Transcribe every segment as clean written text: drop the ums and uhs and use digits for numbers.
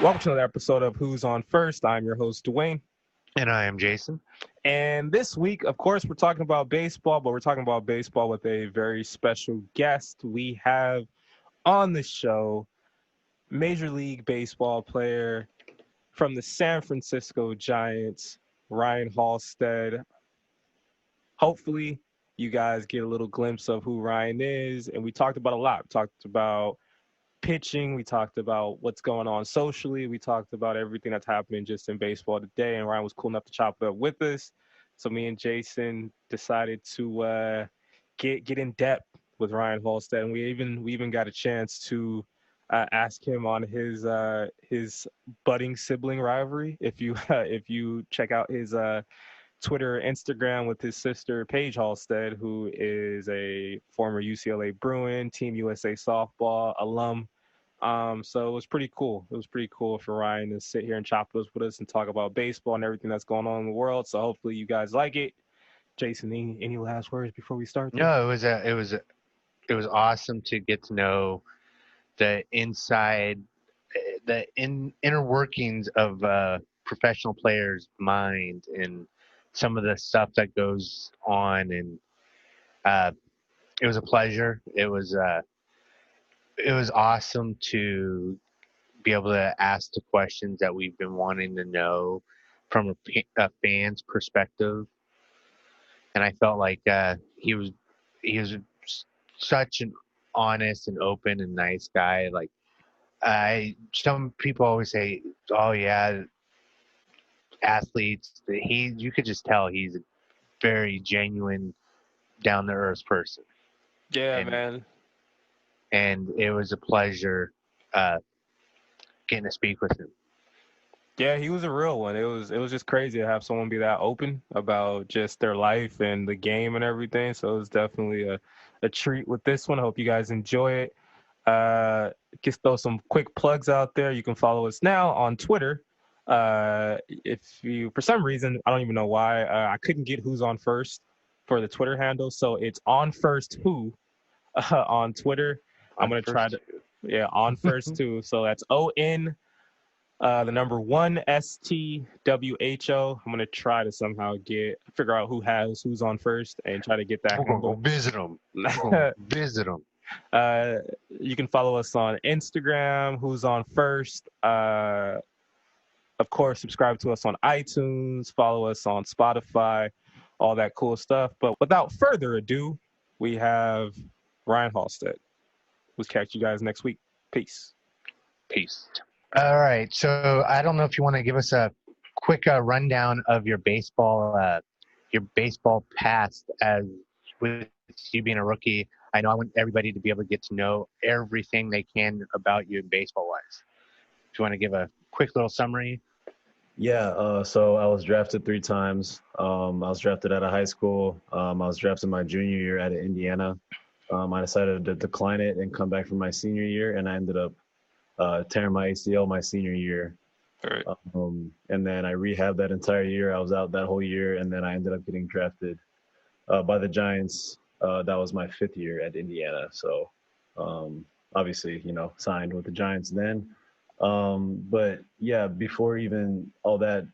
Welcome to another episode of Who's On First. I'm your host, Dwayne. And I am Jason. And this week, of course, we're talking about baseball, but we're talking about baseball with a very special guest. We have on the show Major League Baseball player from the San Francisco Giants, Ryan Halstead. Hopefully, you guys get a little glimpse of who Ryan is. And we talked about a lot. We talked about pitching. We talked about what's going on socially. We talked about everything that's happening just in baseball today. And Ryan was cool enough to chop it up with us. So me and Jason decided to get in depth with Ryan Halstead, and we even got a chance to ask him on his budding sibling rivalry. If you if you check out his Twitter, Instagram with his sister Paige Halstead, who is a former UCLA Bruin, Team USA softball alum. So it was pretty cool. It was pretty cool for Ryan to sit here and chop those with us and talk about baseball and everything that's going on in the world. So hopefully you guys like it. Jason, any last words before we start this? No, it was awesome to get to know the inside, inner workings of professional players' mind and some of the stuff that goes on. And uh, it was a pleasure. It was awesome to be able to ask the questions that we've been wanting to know from a fan's perspective. And I felt like he was such an honest and open and nice guy. Like some people always say, "Oh yeah, athletes." You could just tell he's a very genuine, down to earth person, Yeah, and man. it was a pleasure uh, getting to speak with him. Yeah, he was a real one. It was just crazy to have someone be that open about just their life and the game and everything. So it was definitely a treat with this one. I hope you guys enjoy it. Just throw some quick plugs out there. You can follow us now on Twitter. If you, for some reason, I don't even know why, I couldn't get who's on first for the Twitter handle. So it's on first who on Twitter. I'm On gonna try first to, yeah, on first two. So that's ON the number one STWHO. I'm gonna try to somehow figure out who's on first and try to get that we're gonna go handle. visit him. We're gonna visit him. uh, you can follow us on Instagram. Who's on first? Of course, subscribe to us on iTunes. Follow us on Spotify. All that cool stuff. But without further ado, we have Ryan Halstead. We'll catch you guys next week. Peace. Peace. All right. So I don't know if you want to give us a quick rundown of your baseball past as with you being a rookie. I know I want everybody to be able to get to know everything they can about you baseball wise. If you want to give a quick little summary. Yeah, so I was drafted 3 times. I was drafted out of high school. I was drafted my junior year out of Indiana. I decided to decline it and come back for my senior year, and I ended up tearing my ACL my senior year. All right. And then I rehabbed that entire year. I was out that whole year, and then I ended up getting drafted by the Giants. That was my 5th year at Indiana. So obviously, signed with the Giants then. But yeah, before even all that,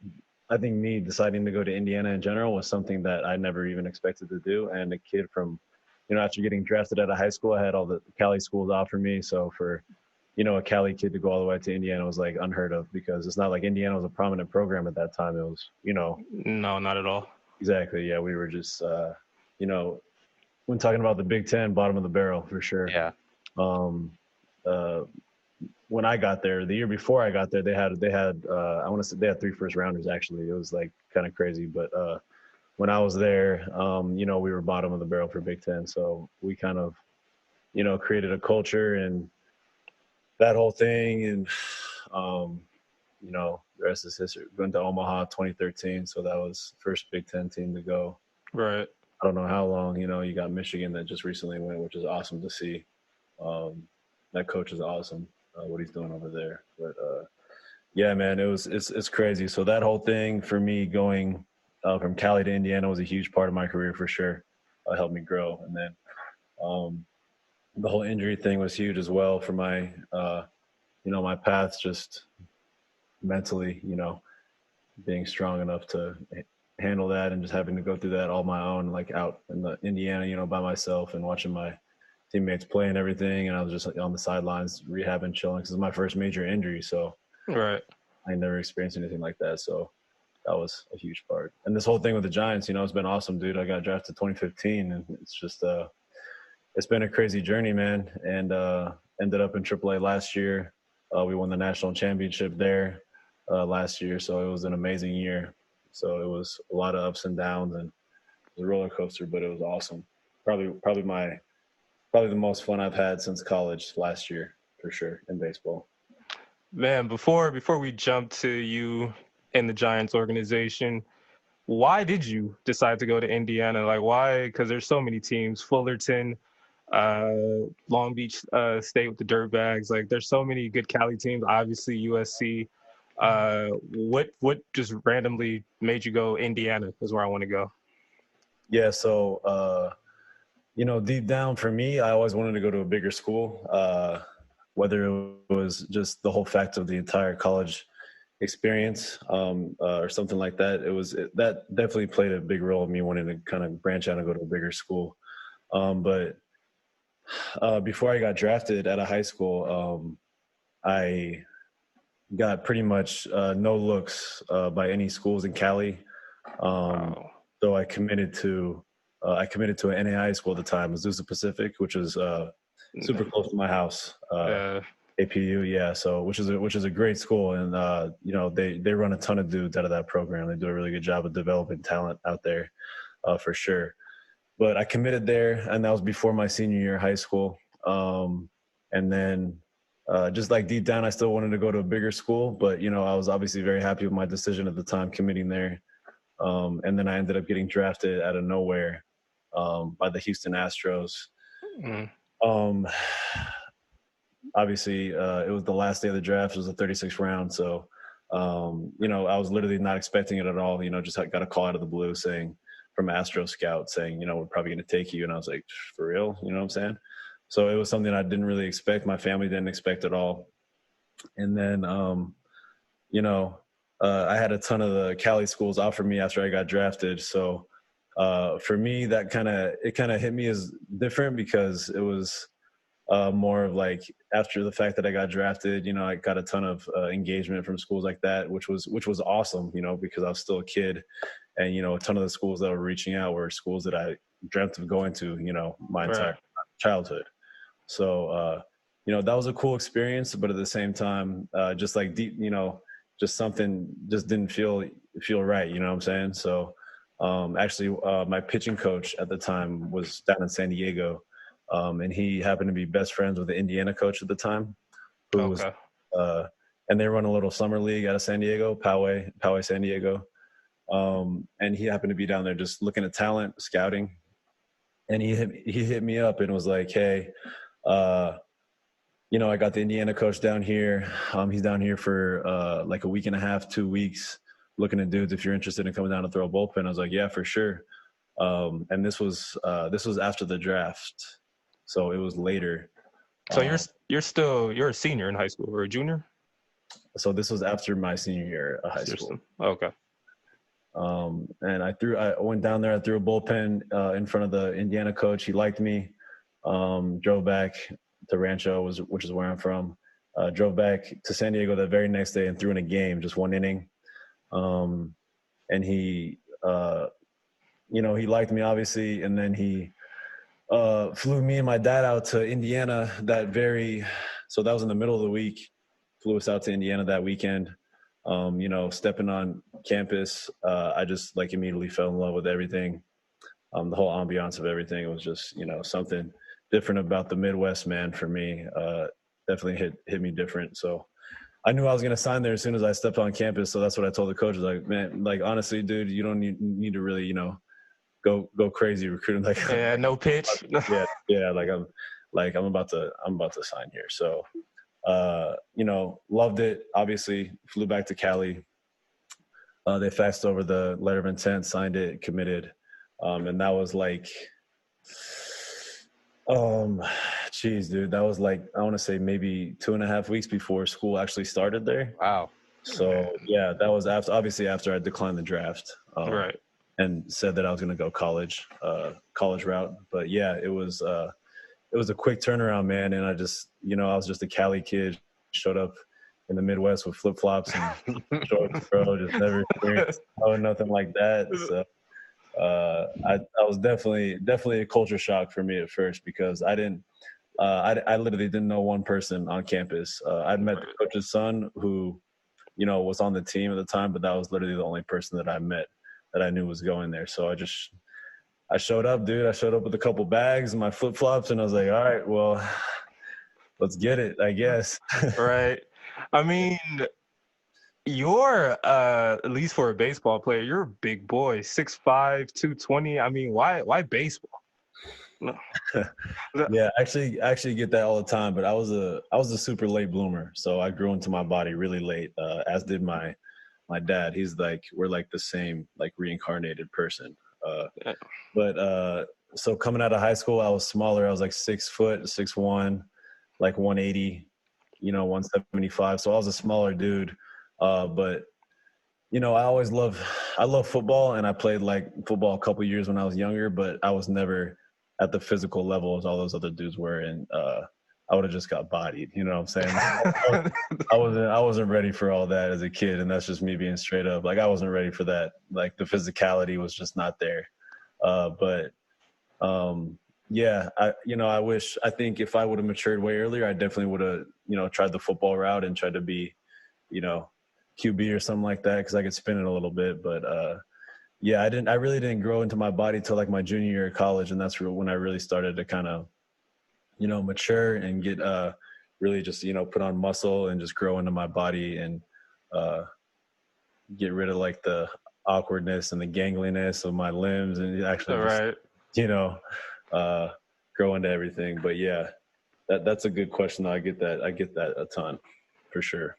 I think me deciding to go to Indiana in general was something that I never even expected to do. And a kid from, after getting drafted out of high school, I had all the Cali schools offer me. So for, a Cali kid to go all the way to Indiana was like unheard of, because it's not like Indiana was a prominent program at that time. It was, No, not at all. exactly. Yeah, we were just, you know, when talking about the Big Ten, bottom of the barrel for sure. Yeah. Um, uh, when I got there, the year before I got there, they had I want to say they had 3 first rounders actually. It was like kind of crazy, but when I was there, we were bottom of the barrel for Big Ten, so we kind of created a culture and that whole thing, and the rest is history. Went to Omaha 2013, so that was first Big Ten team to go. Right. I don't know how long. You got Michigan that just recently went, which is awesome to see. That coach is awesome. What he's doing over there, but yeah, man, it's crazy. So that whole thing for me going from Cali to Indiana was a huge part of my career for sure. Helped me grow, and then the whole injury thing was huge as well for my my path. Just mentally, being strong enough to handle that and just having to go through that all my own, like out in the Indiana, by myself and watching my teammates play and everything. And I was just like on the sidelines rehabbing, chilling, because it's my first major injury. So Right. I never experienced anything like that. So that was a huge part. And this whole thing with the Giants, it's been awesome, dude. I got drafted 2015, and it's just it's been a crazy journey, man. And ended up in AAA last year. We won the national championship there last year, so it was an amazing year. So it was a lot of ups and downs, and it was a roller coaster, but it was awesome. Probably the most fun I've had since college last year, for sure, in baseball. Man, before we jump to you in the Giants organization, why did you decide to go to Indiana? Like, why? Because there's so many teams. Fullerton, Long Beach State with the Dirtbags. Like, there's so many good Cali teams. Obviously, USC. What just randomly made you go Indiana? Is where I want to go. Yeah. So, deep down for me, I always wanted to go to a bigger school. Whether it was just the whole fact of the entire college experience or something like that, that definitely played a big role in me wanting to kind of branch out and go to a bigger school. But before I got drafted out of high school, I got pretty much no looks by any schools in Cali. Wow. So I committed to an NAI school at the time, Azusa Pacific, which is super close to my house. APU, yeah. So which is a great school, and they run a ton of dudes out of that program. They do a really good job of developing talent out there, for sure. But I committed there, and that was before my senior year of high school. And then just like deep down, I still wanted to go to a bigger school, but I was obviously very happy with my decision at the time committing there. And then I ended up getting drafted out of nowhere by the Houston Astros. Mm. Obviously, it was the last day of the draft. It was the 36th round. So, I was literally not expecting it at all. Just got a call out of the blue from Astro Scout saying, we're probably going to take you. And I was like, for real? You know what I'm saying? So it was something I didn't really expect. My family didn't expect at all. And then, I had a ton of the Cali schools offer me after I got drafted. So for me, it kind of hit me as different because it was more of like after the fact that I got drafted, I got a ton of engagement from schools like that, which was awesome, because I was still a kid, and a ton of the schools that were reaching out were schools that I dreamt of going to, my entire childhood. So that was a cool experience, but at the same time, just like deep, just something just didn't feel right, you know what I'm saying? So actually, my pitching coach at the time was down in San Diego. And he happened to be best friends with the Indiana coach at the time, who was, and they run a little summer league out of San Diego, Poway, San Diego. And he happened to be down there just looking at talent, scouting. And he hit me up and was like, hey, I got the Indiana coach down here. He's down here for like a week and a half, 2 weeks, looking at dudes if you're interested in coming down to throw a bullpen. I was like, yeah, for sure. And this was after the draft. So it was later. So you're a senior in high school or a junior? So this was after my senior year of high school. Okay. And I went down there. I threw a bullpen in front of the Indiana coach. He liked me. Drove back to Rancho, which is where I'm from. Drove back to San Diego that very next day and threw in a game, just one inning. And he, he liked me obviously, and then he flew me and my dad out to Indiana so that was in the middle of the week, flew us out to Indiana that weekend. Stepping on campus, I just like immediately fell in love with everything. The whole ambiance of everything. It was just, something different about the Midwest, man, for me. Definitely hit me different. So I knew I was going to sign there as soon as I stepped on campus. So that's what I told the coach. Like, man, like, honestly, dude, you don't need to really, go crazy recruiting. Like, yeah, no pitch. yeah. Like I'm about to sign here. So, loved it. Obviously flew back to Cali. They faxed over the letter of intent, signed it, committed. And that was like, geez, dude, that was like, I want to say maybe 2.5 weeks before school actually started there. Wow. So yeah, that was after I declined the draft, Right. and said that I was going to go college route. But yeah, it was a quick turnaround, man. And I just, I was just a Cali kid, showed up in the Midwest with flip flops and shorts, bro. Just never experienced nothing like that. So I was definitely a culture shock for me at first because I didn't. I literally didn't know one person on campus. I'd met the coach's son who, was on the team at the time, but that was literally the only person that I met that I knew was going there. So I showed up, dude. I showed up with a couple bags and my flip flops, and I was like, all right, well, let's get it, I guess. Right. I mean, you're at least for a baseball player, you're a big boy, 6'5", 220. I mean, why baseball? No. Yeah, actually get that all the time, but I was a super late bloomer, so I grew into my body really late, as did my dad. We're like the same, like reincarnated person. But so coming out of high school, I was smaller. I was like 6 foot, 6'1", like 180, 175. So I was a smaller dude. But I love football, and I played like football a couple years when I was younger, but I was never at the physical level as all those other dudes were. And I would have just got bodied. You know what I'm saying? I wasn't ready for all that as a kid, and that's just me being straight up. Like I wasn't ready for that. Like the physicality was just not there. But yeah, I think if I would have matured way earlier, I definitely would have, tried the football route and tried to be, QB or something like that, because I could spin it a little bit. But yeah, I really didn't grow into my body till like my junior year of college, and that's when I really started to kind of, mature and get really just, put on muscle and just grow into my body and get rid of like the awkwardness and the gangliness of my limbs and actually just, Right. grow into everything. But yeah, that's a good question. I get that a ton for sure.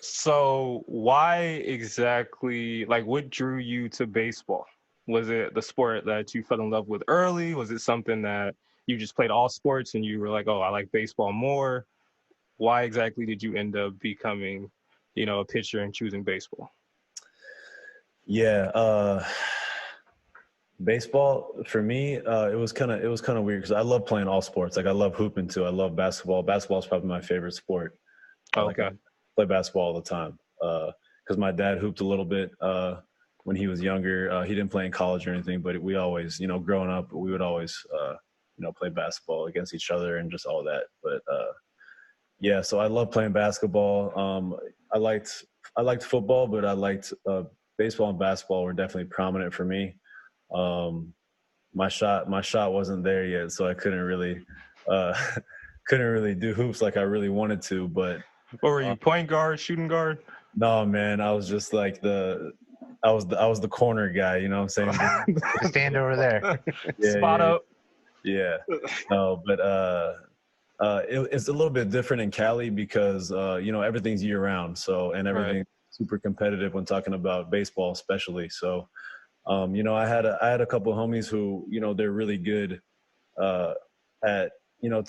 So why exactly, like, what drew you to baseball? Was it the sport that you fell in love with early? Was it something that you just played all sports and you were like, oh, I like baseball more? Why exactly did you end up becoming, a pitcher and choosing baseball? Yeah, baseball for me, it was kind of weird because I love playing all sports. Like I love hooping too. I love basketball. Basketball is probably my favorite sport. Like I Okay. play basketball all the time because my dad hooped a little bit when he was younger. He didn't play in college or anything, but we always, growing up, we would always, play basketball against each other and just all that. But yeah, so I love playing basketball. I liked football, but I liked baseball and basketball were definitely prominent for me. My shot wasn't there yet, so I couldn't really uh, couldn't really do hoops like I really wanted to. But What were you, point guard, shooting guard? no, man, I was just like I was the corner guy. You know what I'm saying? Stand over there. Yeah, Spot up. yeah. No, but it's a little bit different in Cali because everything's year round. So and everything's super competitive when talking about baseball, especially. So I had a couple of homies who they're really good at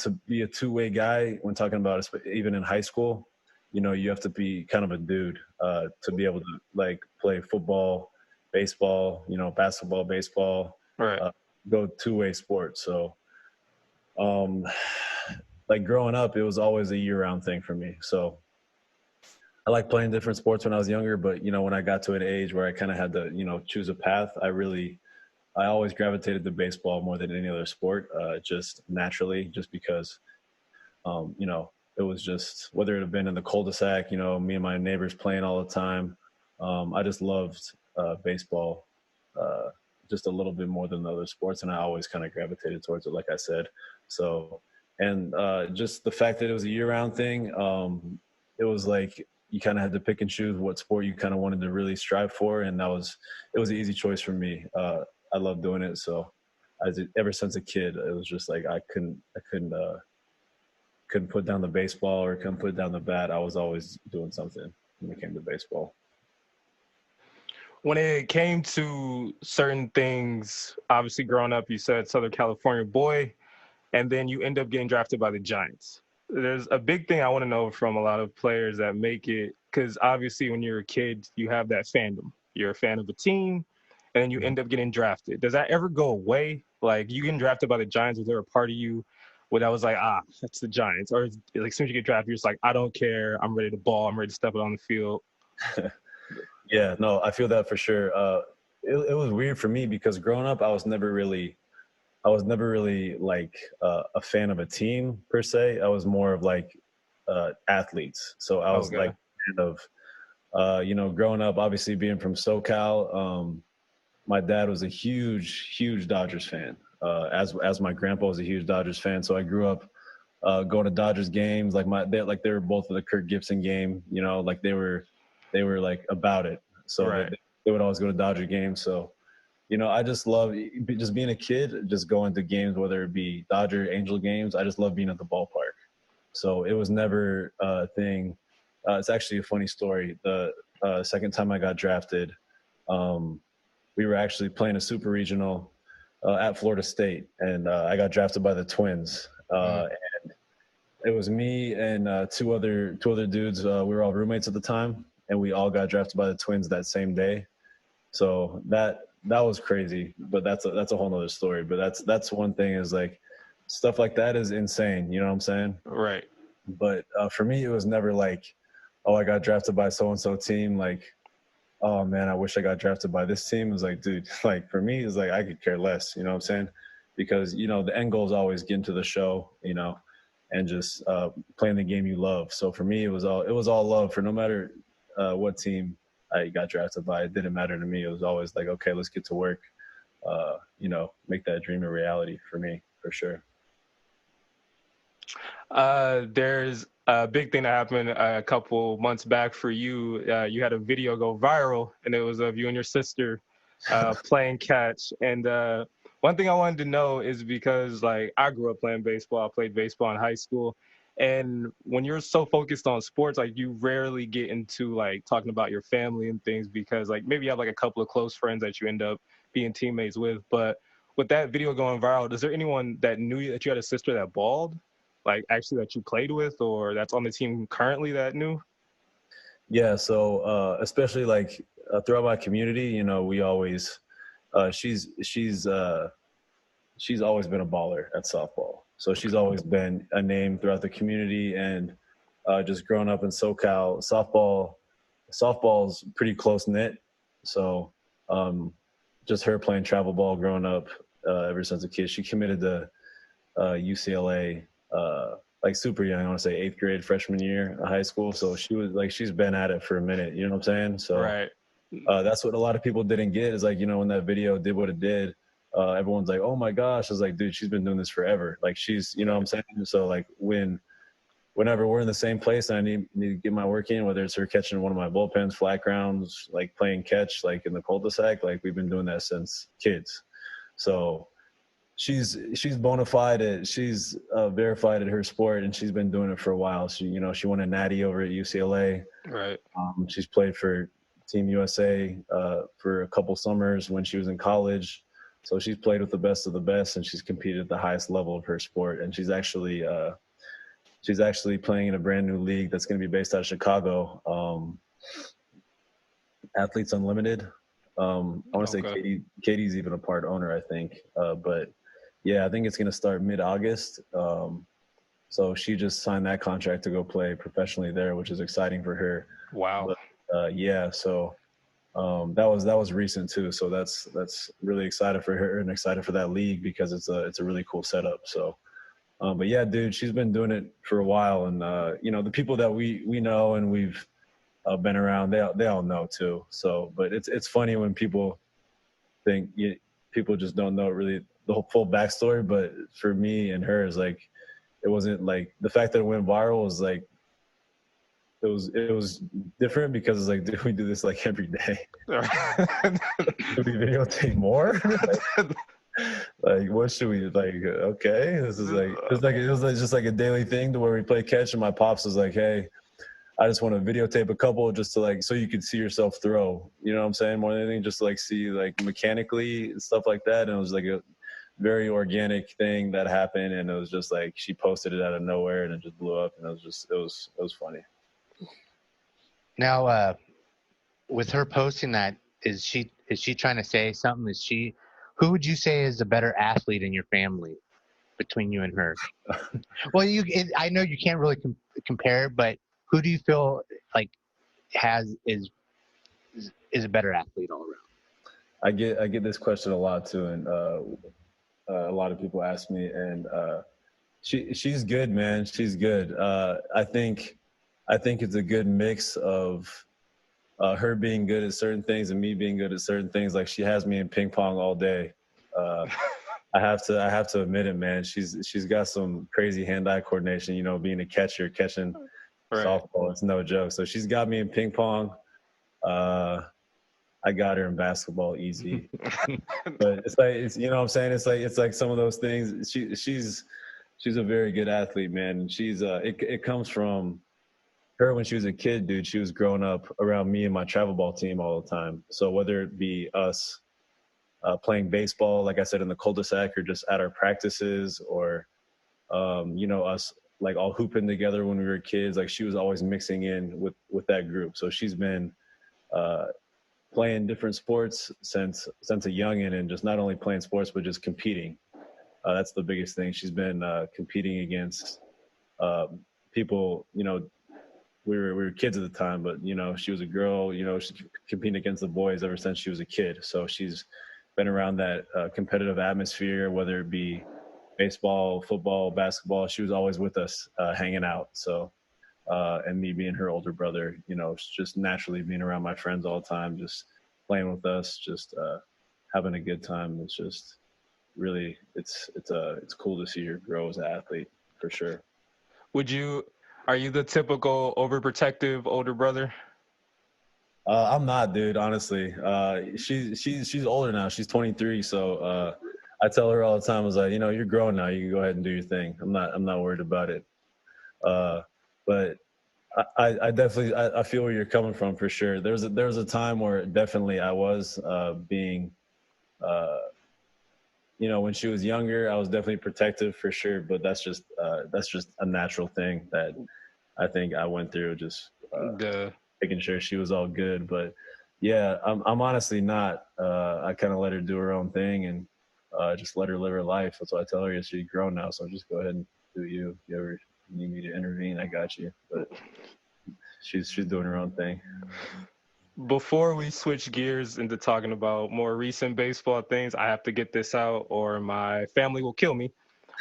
to be a two-way guy when talking about even in high school. You have to be kind of a dude to be able to like play football, baseball, basketball, baseball, Right. go two-way sports. So like growing up, it was always a year-round thing for me. So I like playing different sports when I was younger, but when I got to an age where I kind of had to choose a path, I always gravitated to baseball more than any other sport, just naturally, just because it was just whether it had been in the cul-de-sac, me and my neighbors playing all the time. I just loved baseball just a little bit more than the other sports, and I always kind of gravitated towards it, like I said. So, and just the fact that it was a year-round thing, it was like you kind of had to pick and choose what sport you kind of wanted to really strive for, and it was an easy choice for me. I love doing it, so ever since a kid, it was just like I couldn't put down the baseball or couldn't put down the bat. I was always doing something when it came to baseball. When it came to certain things, obviously growing up, you said Southern California boy, and then you end up getting drafted by the Giants. there's a big thing I want to know from a lot of players that make it, because obviously when you're a kid, you have that fandom. You're a fan of a team, and then you end up getting drafted. Does that ever go away? Like, you getting drafted by the Giants, was there a part of you where that was like, that's the Giants? Or like, as soon as you get drafted, you're just like, I don't care. I'm ready to ball. I'm ready to step it on the field. Yeah, no, I feel that for sure. It was weird for me because growing up, I was never really like a fan of a team per se. I was more of like athletes. So I was like fan of, growing up, obviously being from SoCal. My dad was a huge Dodgers fan. As my grandpa was a huge Dodgers fan, so I grew up going to Dodgers games. Like they were both of the Kirk Gibson game. Like they were like about it. So they would always go to Dodger games. So I just love just being a kid, just going to games, whether it be Dodger, Angel games. I just love being at the ballpark. So it was never a thing. It's actually a funny story. The second time I got drafted, we were actually playing a super regional at Florida State, and I got drafted by the Twins. And it was me and two other dudes. We were all roommates at the time, and we all got drafted by the Twins that same day. So that was crazy, but that's a whole nother story. But that's one thing, is like stuff like that is insane. You know what I'm saying? Right. But for me, it was never like, oh, I got drafted by so-and-so team. Like, oh man, I wish I got drafted by this team. It was like, dude, like for me, it's like I could care less. You know what I'm saying? Because the end goal is always getting to the show. And just playing the game you love. So for me, it was all love. For no matter what team I got drafted by, it didn't matter to me. It was always like, okay, let's get to work. Make that dream a reality for me, for sure. There's a big thing that happened a couple months back for you. You had a video go viral, and it was of you and your sister playing catch. And one thing I wanted to know is, because like I grew up playing baseball, I played baseball in high school, and when you're so focused on sports, like you rarely get into like talking about your family and things, because like maybe you have like a couple of close friends that you end up being teammates with. But with that video going viral, is there anyone that knew that you had a sister that balled? Like actually that you played with, or that's on the team currently that knew? Yeah. So especially like throughout my community, we always she's always been a baller at softball. So she's always been a name throughout the community, and just growing up in SoCal, softball's pretty close knit. So just her playing travel ball growing up ever since a kid. She committed to UCLA like super young. I want to say 8th grade, freshman year of high school. So she was like, she's been at it for a minute. You know what I'm saying? So right. That's what a lot of people didn't get, is like, when that video did what it did, everyone's like, oh my gosh. I was like, dude, she's been doing this forever. Like she's, you know what I'm saying? So like whenever we're in the same place and I need to get my work in, whether it's her catching one of my bullpens, flat grounds, like playing catch, like in the cul-de-sac, like we've been doing that since kids. So she's bona fide. She's verified at her sport, and she's been doing it for a while. She won a natty over at UCLA. Right. She's played for Team USA for a couple summers when she was in college. So she's played with the best of the best, and she's competed at the highest level of her sport. And she's actually playing in a brand new league that's going to be based out of Chicago, Athletes Unlimited. I want to say Katie's even a part owner, I think. But yeah, I think it's going to start mid-August. So she just signed that contract to go play professionally there, which is exciting for her. Wow. But, yeah, so that was recent too. So that's really excited for her and excited for that league, because it's a really cool setup. So, but yeah, dude, she's been doing it for a while, and the people that we know and we've been around, they all know too. So, but it's funny when people think people just don't know really the whole full backstory. But for me and her, is like, it wasn't like the fact that it went viral was like, it was different, because it's like, dude, we do this like every day. Should we videotape more? Like, what should we, like, okay, this is like, it was like just like a daily thing to where we play catch, and my pops was like, hey, I just want to videotape a couple just to like, so you could see yourself throw, you know what I'm saying? More than anything, just to like see like mechanically and stuff like that. And it was like very organic thing that happened, and it was just like she posted it out of nowhere, and it just blew up, and it was funny. Now, with her posting that, is she trying to say something? Who would you say is the better athlete in your family between you and her? Well, I know you can't really compare, but who do you feel like is a better athlete all around? I get this question a lot too, and a lot of people ask me, and she's good, man. She's good. I think it's a good mix of her being good at certain things and me being good at certain things. Like she has me in ping pong all day. I have to admit it, man. She's got some crazy hand-eye coordination. You know, being a catcher, catching softball, it's no joke. So she's got me in ping pong. I got her in basketball easy. But it's you know what I'm saying? It's like some of those things. She's a very good athlete, man. She's it comes from her when she was a kid, dude. She was growing up around me and my travel ball team all the time. So whether it be us playing baseball, like I said, in the cul-de-sac, or just at our practices, or you know, us like all hooping together when we were kids, like she was always mixing in with that group. So she's been playing different sports since a youngin', and just not only playing sports but just competing. That's the biggest thing. She's been competing against people. You know, we were kids at the time, but you know, she was a girl. You know, she's competing against the boys ever since she was a kid. So she's been around that competitive atmosphere, whether it be baseball, football, basketball. She was always with us, hanging out. So. And me being her older brother, you know, just naturally being around my friends all the time, just playing with us, just having a good time. It's just really, it's cool to see her grow as an athlete, for sure. Are you the typical overprotective older brother? I'm not, dude. Honestly, she's older now. She's 23, so I tell her all the time, I was like, you know, you're grown now. You can go ahead and do your thing. I'm not worried about it. But I definitely I feel where you're coming from, for sure. There was a time where definitely I was being, you know, when she was younger, I was definitely protective, for sure. But that's just a natural thing that I think I went through, just making sure she was all good. But yeah, I'm honestly not. I kind of let her do her own thing, and just let her live her life. That's what I tell her. Is she's grown now, so just go ahead and do you. If you ever need me to intervene, I got you. But she's doing her own thing. Before we switch gears into talking about more recent baseball things, I have to get this out or my family will kill me.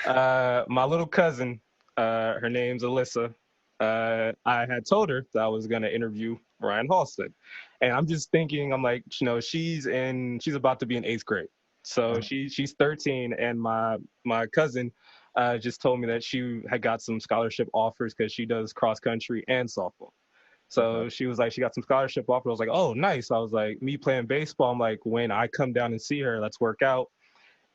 My little cousin, her name's Alyssa. I had told her that I was going to interview Ryan Halstead. And I'm just thinking, I'm like, you know, she's about to be in 8th grade. So she's 13, and my cousin just told me that she had got some scholarship offers because she does cross country and softball. So she was like, she got some scholarship offers. I was like, oh, nice. I was like, me playing baseball, I'm like, when I come down and see her, let's work out.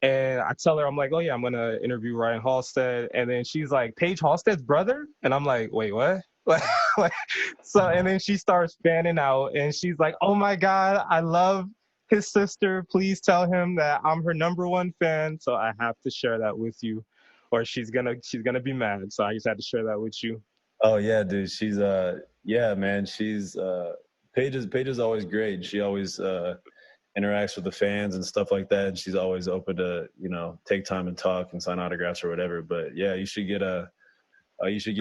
And I tell her, I'm like, oh, yeah, I'm going to interview Ryan Halstead. And then she's like, Paige Halstead's brother? And I'm like, wait, what? So, and then she starts fanning out, and she's like, oh, my God, I love his sister. Please tell him that I'm her #1 fan. So I have to share that with you, or she's gonna be mad. So I just had to share that with you. Oh yeah, dude. She's yeah, man. She's Paige is always great. She always interacts with the fans and stuff like that. And she's always open to, you know, take time and talk and sign autographs or whatever. But yeah, you should get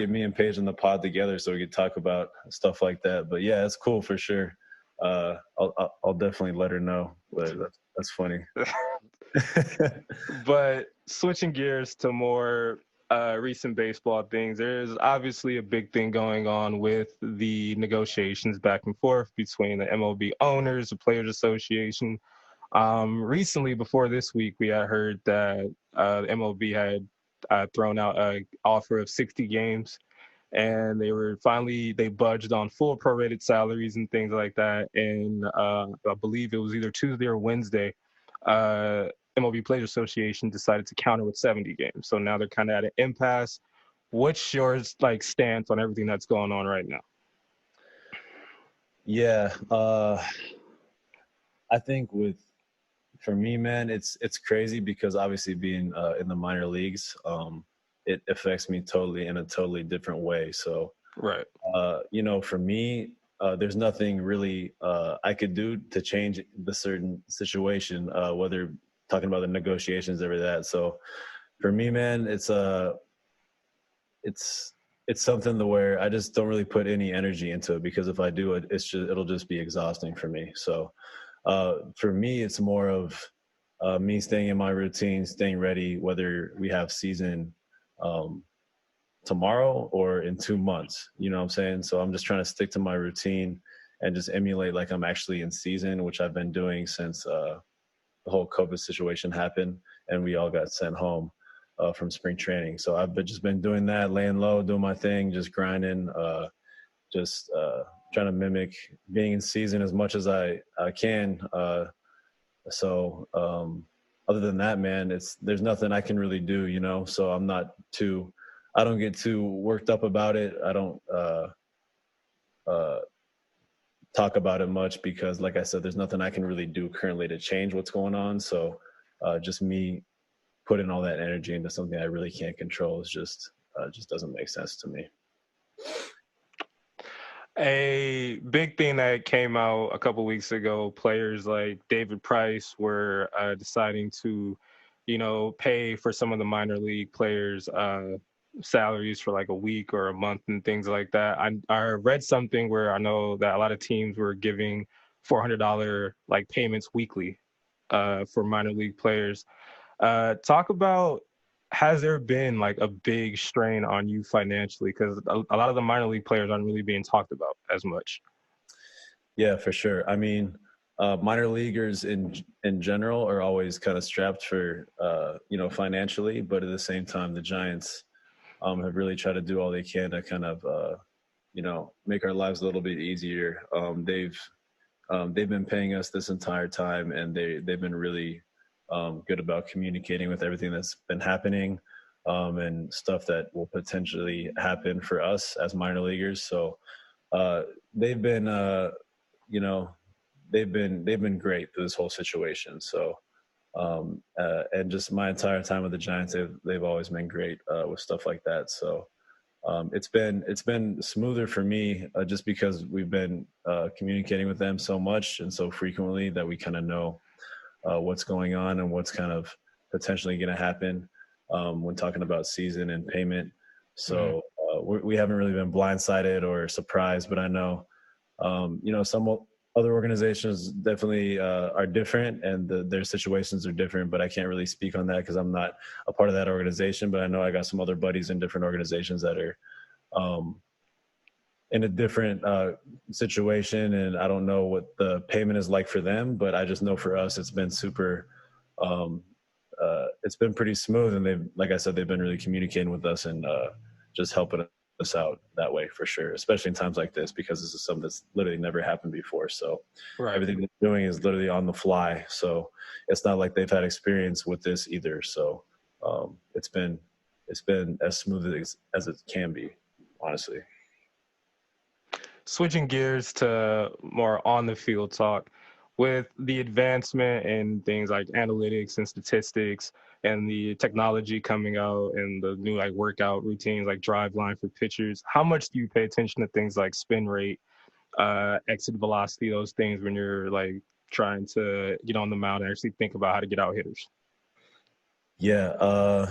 me and Paige in the pod together so we could talk about stuff like that. But yeah, it's cool for sure. I'll definitely let her know. But that's funny. But switching gears to more recent baseball things, there's obviously a big thing going on with the negotiations back and forth between the MLB owners, the Players Association. Recently, before this week, we had heard that MLB had thrown out an offer of 60 games, and they budged on full prorated salaries and things like that. And I believe it was either Tuesday or Wednesday, MLB Players Association decided to counter with 70 games. So now they're kind of at an impasse. What's your stance on everything that's going on right now? Yeah, I think For me, man, it's crazy because obviously being in the minor leagues, it affects me totally in a totally different way. So, Right. for me, there's nothing really I could do to change the certain situation, whether talking about the negotiations, over that. So, for me, man, it's it's something to where I just don't really put any energy into it because if I do it, it'll just be exhausting for me. So for me, it's more of me staying in my routine, staying ready, whether we have season um, tomorrow or in 2 months. You know what I'm saying? So I'm just trying to stick to my routine and just emulate like I'm actually in season, which I've been doing since the whole COVID situation happened and we all got sent home from spring training. So just been doing that, laying low, doing my thing, just grinding, just trying to mimic being in season as much as I can. Other than that, man, there's nothing I can really do, so I don't get too worked up about it. I don't uh, talk about it much because, like I said, there's nothing I can really do currently to change what's going on. So just me putting all that energy into something I really can't control is just doesn't make sense to me. A big thing that came out a couple weeks ago, players like David Price were deciding to, pay for some of the minor league players' salaries for like a week or a month and things like that. I read something where I know that a lot of teams were giving $400 like payments weekly for minor league players. Talk about, has there been like a big strain on you financially? Because a lot of the minor league players aren't really being talked about as much. Yeah, for sure. I mean, minor leaguers in general are always kind of strapped for financially, but at the same time, the Giants have really tried to do all they can to kind of make our lives a little bit easier. They've been paying us this entire time, and they've been really good about communicating with everything that's been happening and stuff that will potentially happen for us as minor leaguers. So they've been, they've been great through this whole situation. So and just my entire time with the Giants, they've always been great with stuff like that. So it's been smoother for me just because we've been communicating with them so much and so frequently that we kind of know what's going on and what's kind of potentially going to happen when talking about season and payment. So we haven't really been blindsided or surprised, but I know, some other organizations definitely are different and their situations are different, but I can't really speak on that because I'm not a part of that organization. But I know I got some other buddies in different organizations that are in a different situation, and I don't know what the payment is like for them, but I just know for us it's been super it's been pretty smooth, and like I said, they've been really communicating with us and just helping us out that way for sure, especially in times like this, because this is something that's literally never happened before. So everything they're doing is literally on the fly, so it's not like they've had experience with this either. So it's been as smooth as it can be, honestly. Switching gears to more on the field talk, with the advancement in things like analytics and statistics and the technology coming out and the new like workout routines like drive line for pitchers, how much do you pay attention to things like spin rate, exit velocity, those things when you're like trying to get on the mound and actually think about how to get out hitters? Yeah,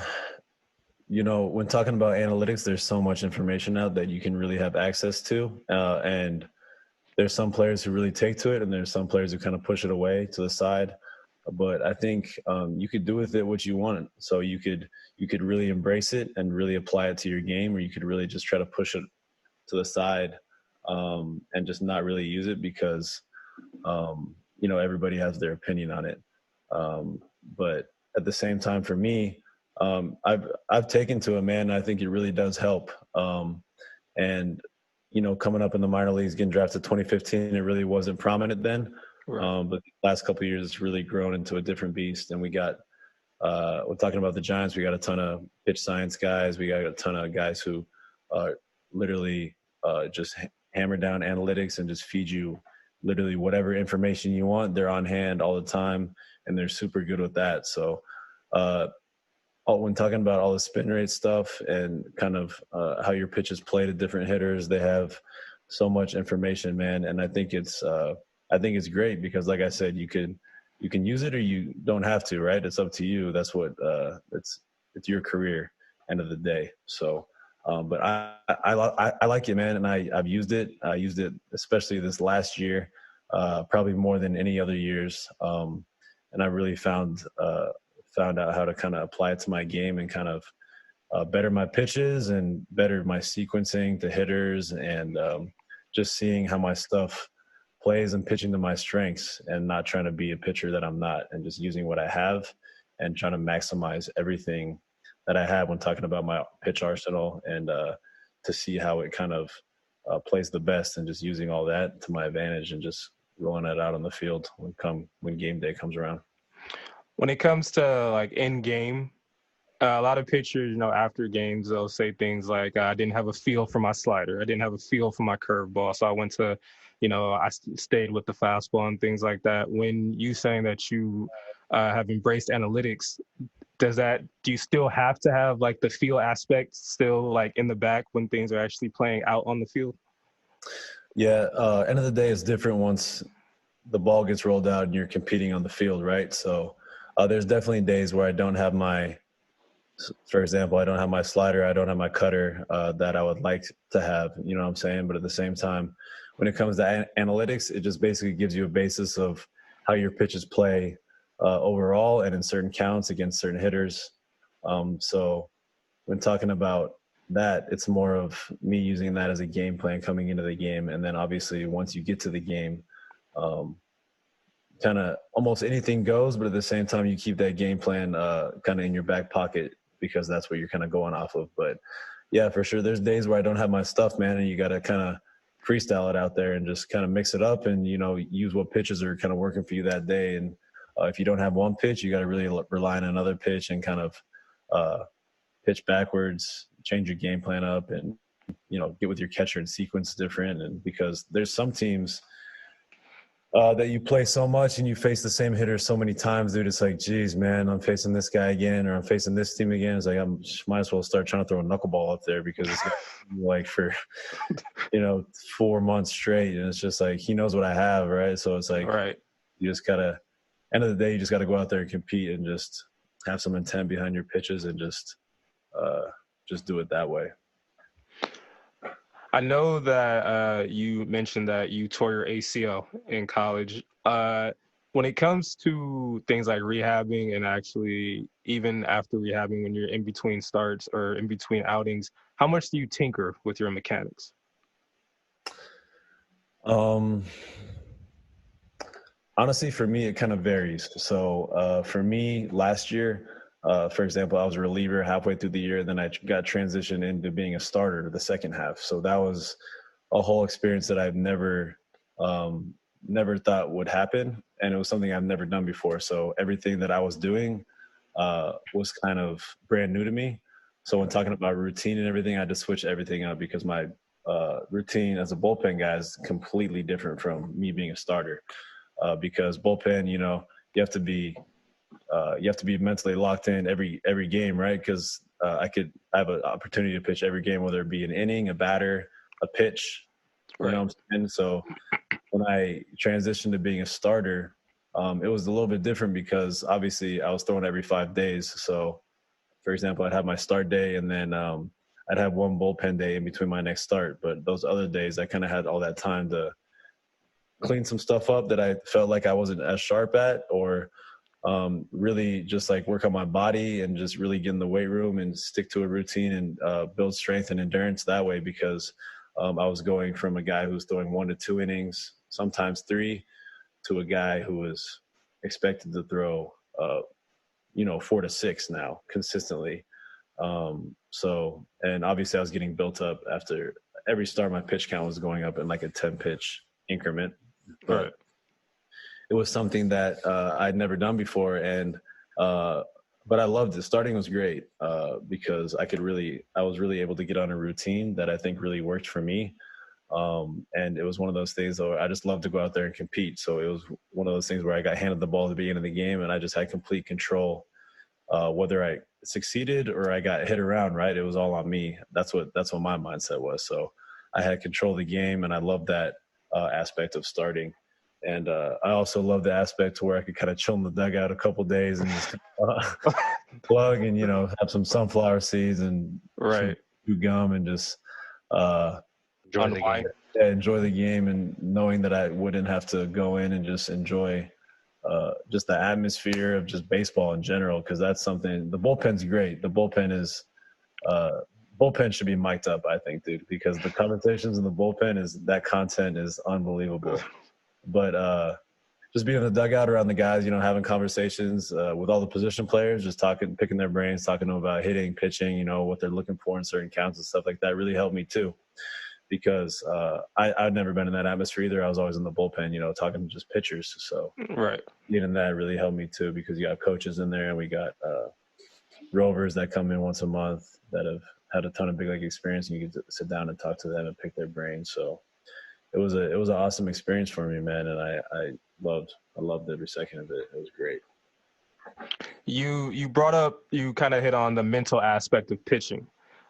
when talking about analytics, there's so much information out that you can really have access to, and there's some players who really take to it, and there's some players who kind of push it away to the side. But I think you could do with it what you want. So you could really embrace it and really apply it to your game, or you could really just try to push it to the side and just not really use it because everybody has their opinion on it. But at the same time, for me, I've taken to it, man. I think it really does help. And coming up in the minor leagues, getting drafted 2015, it really wasn't prominent then. Right. But the last couple of years, it's really grown into a different beast. And we got, we're talking about the Giants. We got a ton of pitch science guys. We got a ton of guys who literally just hammer down analytics and just feed you, literally whatever information you want, they're on hand all the time, and they're super good with that. So when talking about all the spin rate stuff and kind of how your pitches play to different hitters, they have so much information, man. And I think it's great because, like I said, you can use it or you don't have to, right? It's up to you. That's what it's your career end of the day. So, but I like it, man, and I've used it. I used it especially this last year, probably more than any other years, and I really found out how to kind of apply it to my game and kind of better my pitches and better my sequencing to hitters and just seeing how my stuff plays and pitching to my strengths and not trying to be a pitcher that I'm not, and just using what I have and trying to maximize everything that I have when talking about my pitch arsenal and to see how it kind of plays the best, and just using all that to my advantage and just rolling it out on the field when game day comes around. When it comes to like in game, a lot of pitchers, after games, they'll say things like, I didn't have a feel for my slider. I didn't have a feel for my curveball. So I went to, I stayed with the fastball and things like that. When you saying that you have embraced analytics, do you still have to have like the feel aspect still like in the back when things are actually playing out on the field? Yeah. End of the day, it's different once the ball gets rolled out and you're competing on the field, right? So there's definitely days where I don't have for example, I don't have my slider, I don't have my cutter that I would like to have, you know what I'm saying? But at the same time, when it comes to analytics, it just basically gives you a basis of how your pitches play overall and in certain counts against certain hitters. So when talking about that, it's more of me using that as a game plan coming into the game. And then obviously once you get to the game, kind of almost anything goes, but at the same time, you keep that game plan kind of in your back pocket because that's what you're kind of going off of. But yeah, for sure, there's days where I don't have my stuff, man, and you got to kind of freestyle it out there and just kind of mix it up and, use what pitches are kind of working for you that day. And if you don't have one pitch, you got to really rely on another pitch and kind of pitch backwards, change your game plan up and, get with your catcher and sequence different. And because there's some teams that you play so much and you face the same hitter so many times, dude, it's like, geez, man, I'm facing this guy again or I'm facing this team again. It's like, I might as well start trying to throw a knuckleball up there because it's like for, 4 months straight. And it's just like, he knows what I have, right? So it's like, right. You just got to, end of the day, you just got to go out there and compete and just have some intent behind your pitches and just do it that way. I know that you mentioned that you tore your ACL in college. When it comes to things like rehabbing and actually even after rehabbing, when you're in between starts or in between outings, how much do you tinker with your mechanics? Honestly, for me, it kind of varies. So for me, last year, for example, I was a reliever halfway through the year. Then I got transitioned into being a starter the second half. So that was a whole experience that I've never thought would happen. And it was something I've never done before. So everything that I was doing was kind of brand new to me. So when talking about routine and everything, I had to switch everything up because my routine as a bullpen guy is completely different from me being a starter. Because bullpen, you have to be mentally locked in every game, right? Because I have an opportunity to pitch every game, whether it be an inning, a batter, a pitch. You know what I'm saying? So when I transitioned to being a starter, it was a little bit different because obviously I was throwing every 5 days. So, for example, I'd have my start day and then I'd have one bullpen day in between my next start. But those other days, I kind of had all that time to clean some stuff up that I felt like I wasn't as sharp at, or really just like work on my body and just really get in the weight room and stick to a routine and build strength and endurance that way, because I was going from a guy who's throwing 1 to 2 innings, sometimes 3, to a guy who was expected to throw 4 to 6 now consistently. So, and obviously I was getting built up after every start. My pitch count was going up in like a 10 pitch increment, but it was something that I'd never done before. And, but I loved it. Starting was great because I was really able to get on a routine that I think really worked for me. And it was one of those things though, I just love to go out there and compete. So it was one of those things where I got handed the ball at the beginning of the game and I just had complete control, whether I succeeded or I got hit around, right? It was all on me. That's what my mindset was. So I had control of the game and I loved that aspect of starting. And I also love the aspect to where I could kind of chill in the dugout a couple days and just plug and, have some sunflower seeds and Right. chew gum and just Enjoy the game. enjoy the game, and knowing that I wouldn't have to go in and just enjoy just the atmosphere of just baseball in general, because that's something. The bullpen's great. The bullpen should be mic'd up, I think, dude, because the conversations in the bullpen that content is unbelievable. But just being in the dugout around the guys, having conversations with all the position players, just talking, picking their brains, talking to them about hitting, pitching, what they're looking for in certain counts and stuff like that really helped me too. Because I'd never been in that atmosphere either. I was always in the bullpen, talking to just pitchers. So Right. Even that really helped me too, because you got coaches in there and we got rovers that come in once a month that have had a ton of big league experience, and you get to sit down and talk to them and pick their brains. So it was an awesome experience for me, man, and I loved every second of it. It was great. You brought up, you kind of hit on the mental aspect of pitching.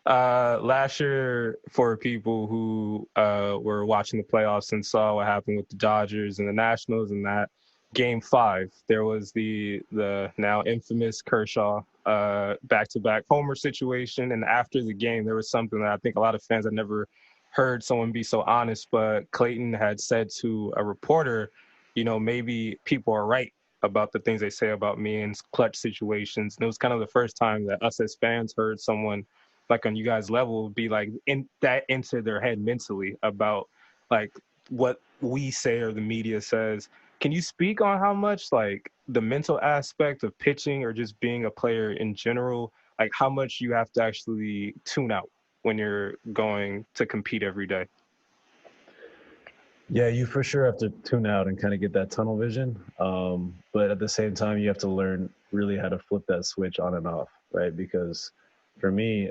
Last year, for people who were watching the playoffs and saw what happened with the Dodgers and the Nationals in that Game 5, there was the now infamous Kershaw back-to-back homer situation. And after the game, there was something that I think a lot of fans had never heard someone be so honest, but Clayton had said to a reporter, maybe people are right about the things they say about me in clutch situations. And it was kind of the first time that us as fans heard someone like on you guys' level be like into their head mentally about like what we say or the media says. Can you speak on how much like the mental aspect of pitching or just being a player in general, like how much you have to actually tune out when you're going to compete every day? Yeah, you for sure have to tune out and kind of get that tunnel vision. But at the same time, you have to learn really how to flip that switch on and off, right? Because for me,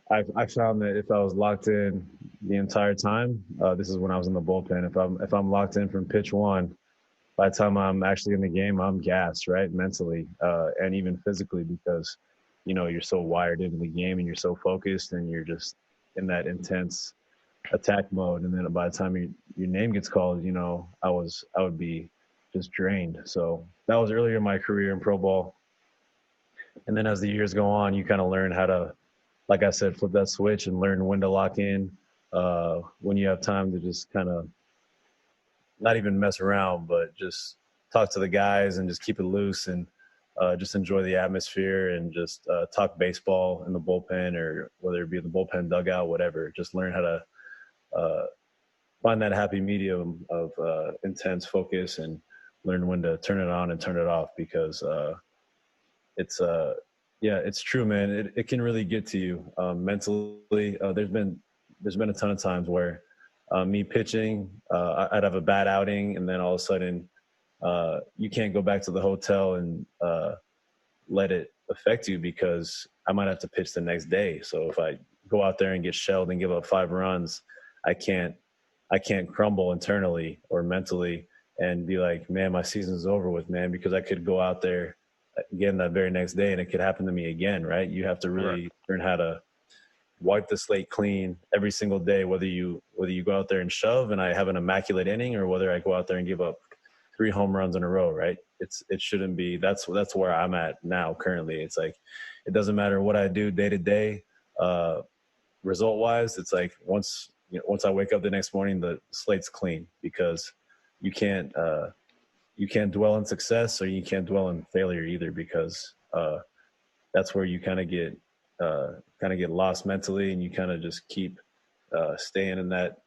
I found that if I was locked in the entire time, this is when I was in the bullpen. If I'm locked in from pitch one, by the time I'm actually in the game, I'm gassed, right, mentally and even physically, because you're so wired into the game and you're so focused and you're just in that intense attack mode. And then by the time your name gets called, I would be just drained. So that was earlier in my career in pro ball. And then as the years go on, you kind of learn how to, like I said, flip that switch and learn when to lock in, when you have time to just kind of not even mess around, but just talk to the guys and just keep it loose and just enjoy the atmosphere and just talk baseball in the bullpen, or whether it be in the bullpen dugout, whatever. Just learn how to find that happy medium of intense focus and learn when to turn it on and turn it off, because it's true, man. It can really get to you mentally. There's been a ton of times where me pitching, I'd have a bad outing, and then all of a sudden you can't go back to the hotel and let it affect you, because I might have to pitch the next day. So if I go out there and get shelled and give up 5 runs, I can't crumble internally or mentally and be like, man, my season's over with, man, because I could go out there again that very next day and it could happen to me again, right? You have to really learn how to wipe the slate clean every single day, whether you go out there and shove and I have an immaculate inning, or whether I go out there and give up 3 home runs in a row, right? It shouldn't be. That's where I'm at now currently. It's like, it doesn't matter what I do day to day, result wise. It's like once I wake up the next morning, the slate's clean, because you can't dwell in success, or you can't dwell in failure either, because that's where you kind of get lost mentally, and you kind of just keep staying in that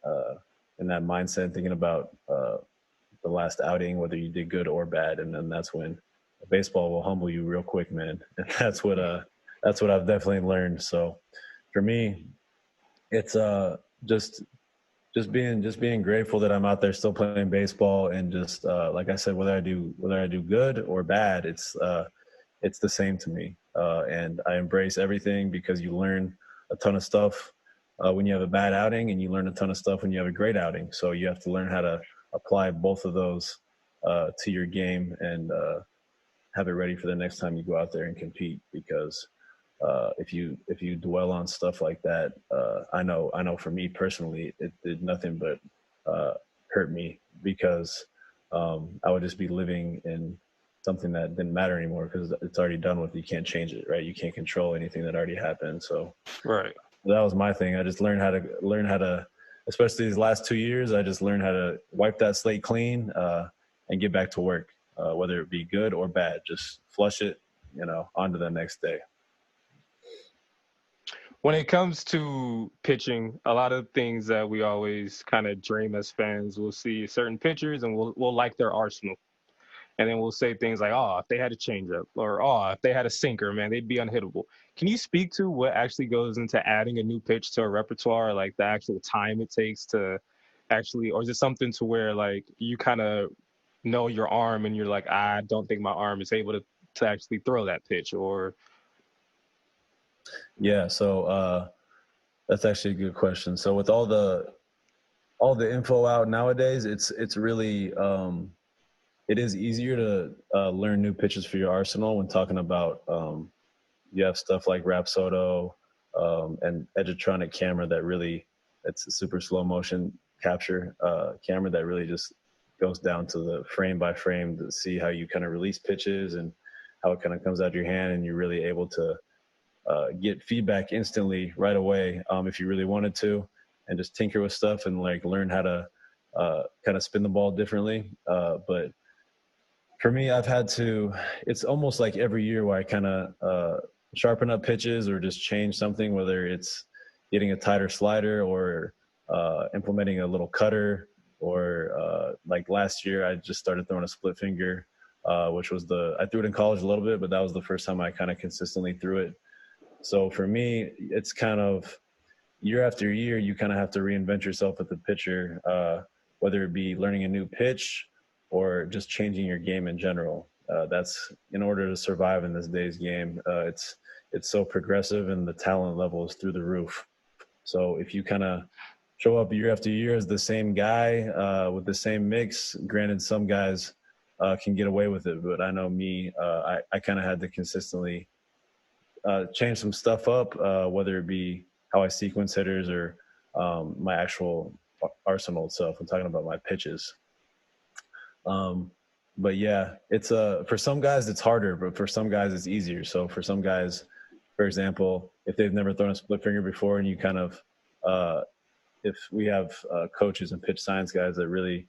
mindset, thinking about the last outing, whether you did good or bad, and then that's when baseball will humble you real quick, man. And that's what I've definitely learned. So for me, it's just being grateful that I'm out there still playing baseball, and just like I said, whether I do good or bad, it's the same to me, and I embrace everything, because you learn a ton of stuff when you have a bad outing, and you learn a ton of stuff when you have a great outing. So you have to learn how to apply both of those to your game and have it ready for the next time you go out there and compete. Because if you dwell on stuff like that, I know for me personally, it did nothing but hurt me, because I would just be living in something that didn't matter anymore, because it's already done with. You can't change it, right? You can't control anything that already happened. So Right. that was my thing. I just learned how to, especially these last 2 years, I just learned how to wipe that slate clean and get back to work, whether it be good or bad. Just flush it, on to the next day. When it comes to pitching, a lot of things that we always kind of dream as fans, we'll see certain pitchers and we'll like their arsenal. And then we'll say things like, oh, if they had a changeup, or oh, if they had a sinker, man, they'd be unhittable. Can you speak to what actually goes into adding a new pitch to a repertoire, like the actual time it takes to actually, or is it something to where like you kind of know your arm and you're like, I don't think my arm is able to actually throw that pitch? Or Yeah, so that's actually a good question. So with all the info out nowadays, it's really it is easier to learn new pitches for your arsenal when talking about you have stuff like Rapsodo and Edgertronic camera that really, it's a super slow motion capture camera that really just goes down to the frame by frame to see how you kind of release pitches and how it kind of comes out of your hand, and you're really able to get feedback instantly right away if you really wanted to, and just tinker with stuff and like learn how to kind of spin the ball differently. But for me, I've had to, it's almost like every year where I kind of sharpen up pitches or just change something, whether it's getting a tighter slider or implementing a little cutter, or like last year, I just started throwing a split finger, which was I threw it in college a little bit, but that was the first time I kind of consistently threw it. So for me, it's kind of year after year, you kind of have to reinvent yourself with the pitcher, whether it be learning a new pitch or just changing your game in general. That's in order to survive in this day's game. It's so progressive, and the talent level is through the roof. So if you kind of show up year after year as the same guy with the same mix, granted, some guys can get away with it, but I know me, I kind of had to consistently change some stuff up, whether it be how I sequence hitters or my actual arsenal itself. I'm talking about my pitches. But yeah, it's for some guys it's harder, but for some guys it's easier. So for some guys, for example, if they've never thrown a split finger before, and you kind of, if we have coaches and pitch science guys that really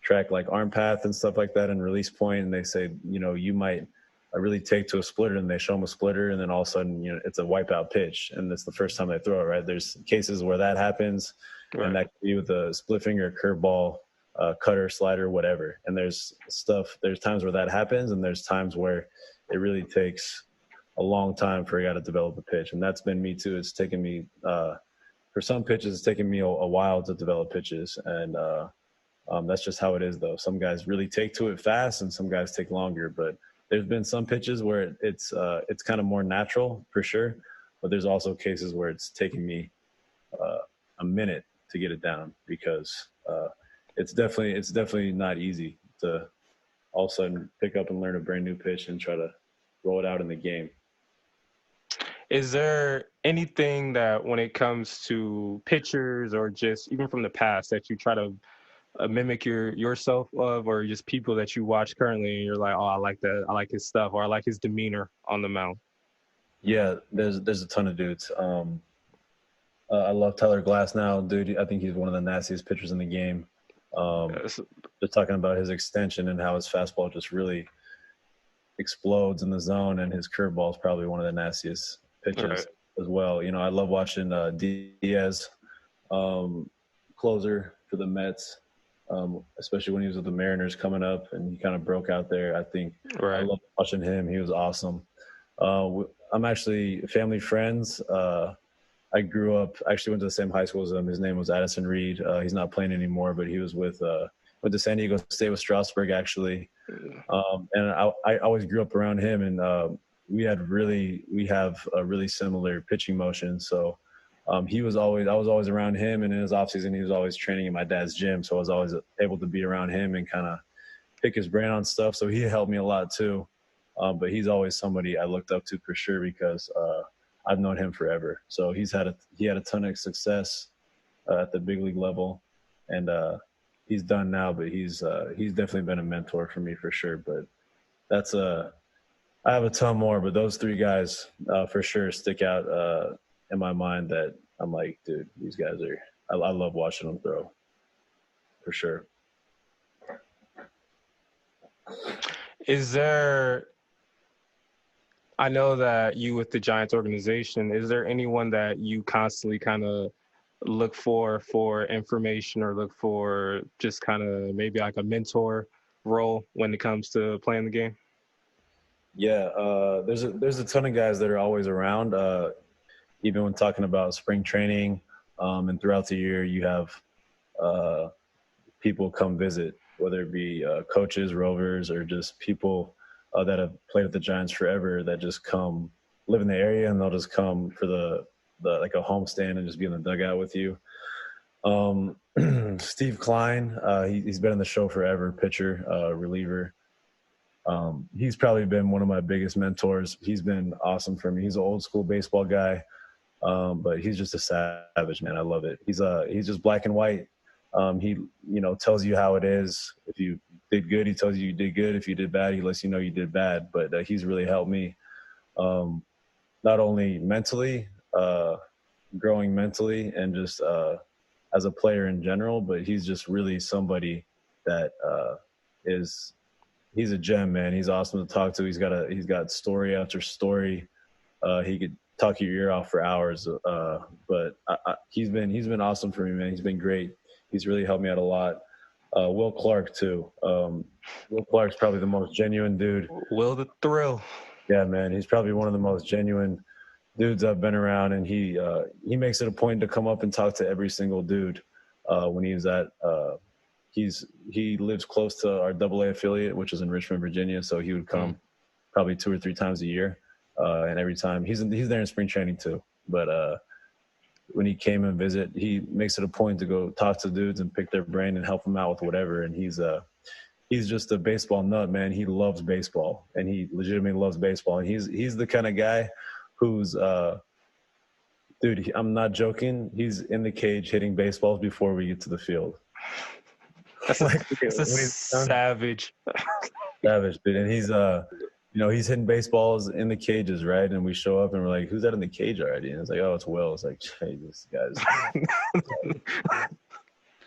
track like arm path and stuff like that and release point, and they say, you might really take to a splitter, and they show them a splitter, and then all of a sudden, it's a wipeout pitch, and it's the first time they throw it, right? There's cases where that happens, right. And that could be with a split finger, curveball, cutter, slider, whatever. And there's times where that happens, and there's times where it really takes a long time for a guy to develop a pitch. And that's been me too. It's taken me, for some pitches, it's taken me a while to develop pitches. And that's just how it is, though. Some guys really take to it fast, and some guys take longer. But there's been some pitches where it's kind of more natural, for sure. But there's also cases where it's taken me a minute to get it down, because it's definitely not easy to all of a sudden pick up and learn a brand new pitch and try to roll it out in the game. Is there anything that, when it comes to pitchers or just even from the past, that you try to mimic yourself of, or just people that you watch currently and you're like, oh, I like his stuff, or I like his demeanor on the mound? Yeah, there's a ton of dudes. I love Tyler Glasnow, dude. I think he's one of the nastiest pitchers in the game. Yes. They're talking about his extension and how his fastball just really explodes in the zone, and his curveball is probably one of the nastiest pitches as well. I love watching Diaz, closer for the Mets, especially when he was with the Mariners coming up, and he kind of broke out there. I think I love watching him. He was awesome. I'm actually family friends. I grew up, actually went to the same high school as him. His name was Addison Reed. He's not playing anymore, but he was went to San Diego State with Strasburg, actually. And I always grew up around him, and we have a really similar pitching motion. So I was always around him, and in his off season, he was always training in my dad's gym. So I was always able to be around him and kind of pick his brain on stuff. So he helped me a lot too. But he's always somebody I looked up to for sure because I've known him forever. So he had a ton of success at the big league level, and he's done now. But he's definitely been a mentor for me for sure. But that's I have a ton more, but those three guys for sure stick out in my mind. That I'm like, dude, these guys are. I love watching them throw, for sure. Is there? I know that you with the Giants organization. Is there anyone that you constantly kind of look for information or look for just kind of maybe like a mentor role when it comes to playing the game? Yeah, there's a ton of guys that are always around. Even when talking about spring training, and throughout the year, you have people come visit, whether it be coaches, rovers, or just people that have played with the Giants forever that just come live in the area, and they'll just come for the like a homestand and just be in the dugout with you. Steve Klein, he's been in the show forever, pitcher, reliever. He's probably been one of my biggest mentors. He's been awesome for me. He's an old school baseball guy, but he's just a savage, man. I love it. He's just black and white. He tells you how it is. If you did good, he tells you did good. If you did bad, he lets you know you did bad. But he's really helped me, not only mentally, growing mentally, and just as a player in general, but he's just really somebody that he's a gem, man. He's awesome to talk to. He's got story after story. He could talk your ear off for hours. But he's been awesome for me, man. He's been great. He's really helped me out a lot. Will Clark too. Will Clark's probably the most genuine dude. Will the Thrill. Yeah, man. He's probably one of the most genuine dudes I've been around, and he makes it a point to come up and talk to every single dude when he's at. He lives close to our AA affiliate, which is in Richmond, Virginia. So he would come probably 2 or 3 times a year, and every time he's there in spring training too. But when he came and visit, he makes it a point to go talk to dudes and pick their brain and help them out with whatever. And he's just a baseball nut, man. He loves baseball, and he legitimately loves baseball. And he's the kind of guy who's dude. I'm not joking. He's in the cage hitting baseballs before we get to the field. That's a savage. Savage, dude. And he's he's hitting baseballs in the cages, right? And we show up and we're like, who's that in the cage already? And it's like, oh, it's Will. It's like, hey, this guy's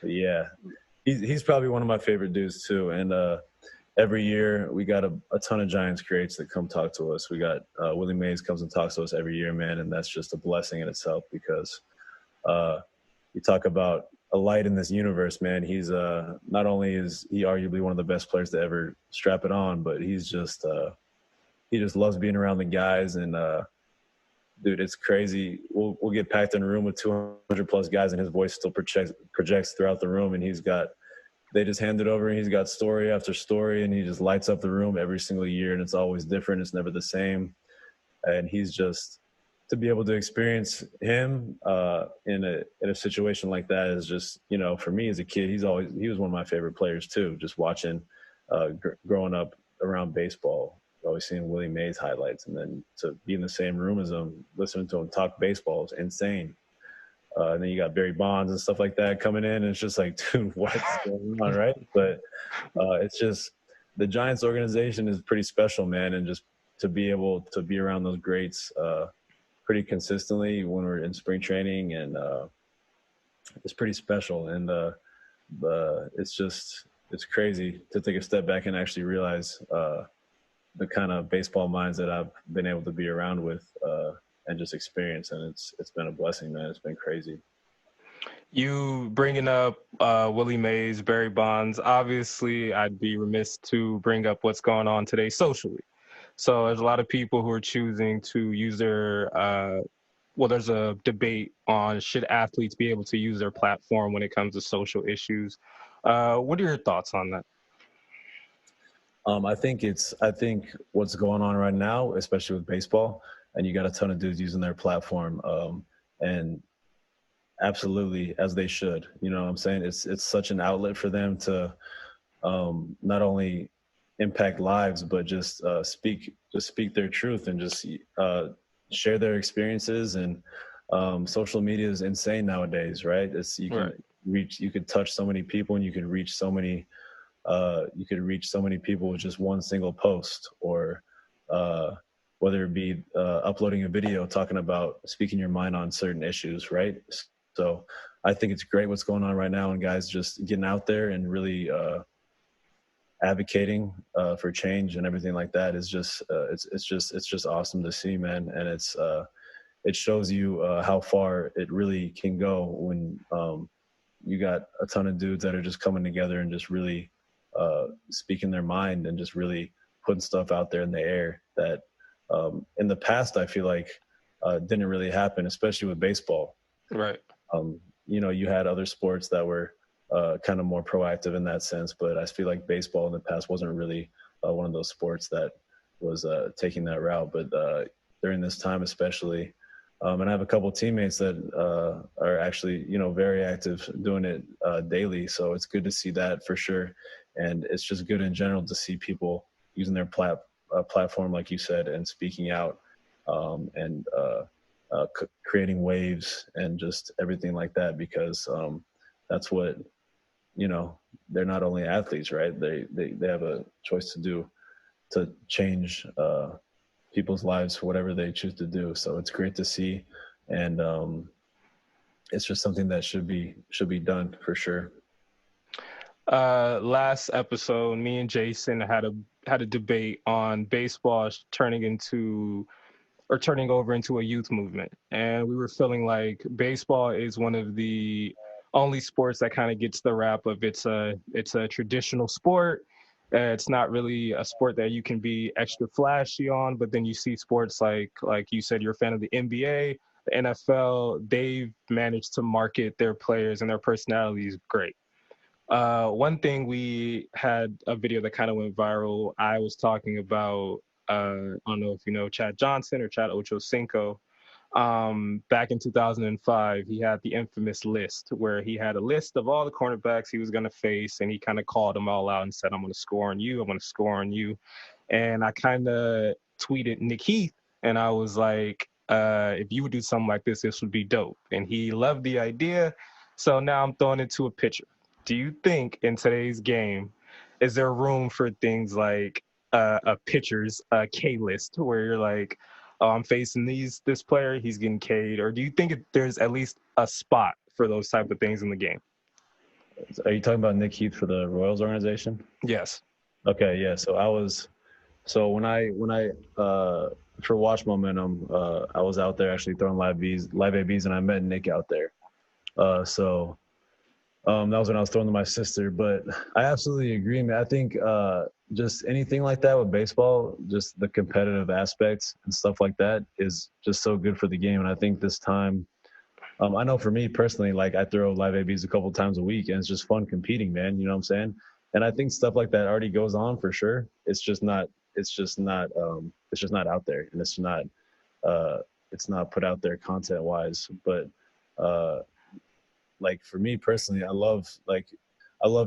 but yeah. He's probably one of my favorite dudes too. And every year we got a ton of Giants greats that come talk to us. We got Willie Mays comes and talks to us every year, man, and that's just a blessing in itself because you talk about a light in this universe, man. He's not only is he arguably one of the best players to ever strap it on, but he's just he just loves being around the guys. And dude, it's crazy. We'll get packed in a room with 200 plus guys, and his voice still projects throughout the room. And they just hand it over, and he's got story after story, and he just lights up the room every single year, and it's always different. It's never the same. And he's just, to be able to experience him in a situation like that is just, for me as a kid, he was one of my favorite players too. Just watching, growing up around baseball, always seeing Willie Mays highlights, and then to be in the same room as him, listening to him talk baseball is insane. And then you got Barry Bonds and stuff like that coming in, and it's just like, dude, what's going on, right? But it's just, the Giants organization is pretty special, man, and just to be able to be around those greats pretty consistently when we're in spring training, and it's pretty special. And it's crazy to take a step back and actually realize the kind of baseball minds that I've been able to be around with and just experience. And it's been a blessing, man. It's been crazy. You bringing up Willie Mays, Barry Bonds, obviously I'd be remiss to bring up what's going on today socially. So there's a lot of people who are choosing to use their there's a debate on should athletes be able to use their platform when it comes to social issues. What are your thoughts on that? I think what's going on right now, especially with baseball, and you got a ton of dudes using their platform, and Absolutely, as they should. You know what I'm saying? It's such an outlet for them to not only impact lives, but just speak their truth and just share their experiences. And social media is insane nowadays, right? It's Right. you could touch so many people, and you could reach so many people with just one single post, or uh, whether it be uploading a video talking about speaking your mind on certain issues, right? So I think it's great what's going on right now, and guys just getting out there and really advocating for change and everything like that is just it's just awesome to see, man. And it shows you how far it really can go when you got a ton of dudes that are just coming together and just really speaking their mind and just really putting stuff out there in the air that in the past I feel like didn't really happen, especially with baseball. Right. You had other sports that were kind of more proactive in that sense, but I feel like baseball in the past wasn't really one of those sports that was taking that route. But during this time, especially, and I have a couple of teammates that are actually, very active doing it daily. So it's good to see that for sure. And it's just good in general to see people using their platform, like you said, and speaking out and creating waves and just everything like that, because that's what, they're not only athletes, right? They have a choice to change people's lives, whatever they choose to do. So it's great to see, and it's just something that should be done for sure. Last episode, me and Jason had a debate on baseball turning over into a youth movement, and we were feeling like baseball is one of the only sports that kind of gets the rap of it's a traditional sport. It's not really a sport that you can be extra flashy on, but then you see sports like you said, you're a fan of the NBA, the NFL. They've managed to market their players and their personalities great. One thing, we had a video that kind of went viral. I was talking about, I don't know if you know Chad Johnson or Chad Ochocinco. Back in 2005, he had the infamous list where he had a list of all the cornerbacks he was going to face, and he kind of called them all out and said, "I'm going to score on you. I'm going to score on you." And I kind of tweeted Nick Heath, and I was like, if you would do something like this would be dope. And he loved the idea. So now I'm throwing it to a pitcher. Do you think in today's game, is there room for things like a pitcher's K list where you're like, oh, I'm facing this player, he's getting K'd? Or do you think there's at least a spot for those type of things in the game? Are you talking about Nick Heath for the Royals organization? Yes. Okay, yeah. So when I for Watch Momentum, I was out there actually throwing live ABs, and I met Nick out there. So that was when I was throwing to my sister. But I absolutely agree, man. I think just anything like that with baseball, just the competitive aspects and stuff like that is just so good for the game. And I think this time, I know for me personally, like I throw live ABs a couple times a week, and it's just fun competing, man. You know what I'm saying? And I think stuff like that already goes on for sure. It's just not out there, and it's not put out there content wise. But like for me personally, I love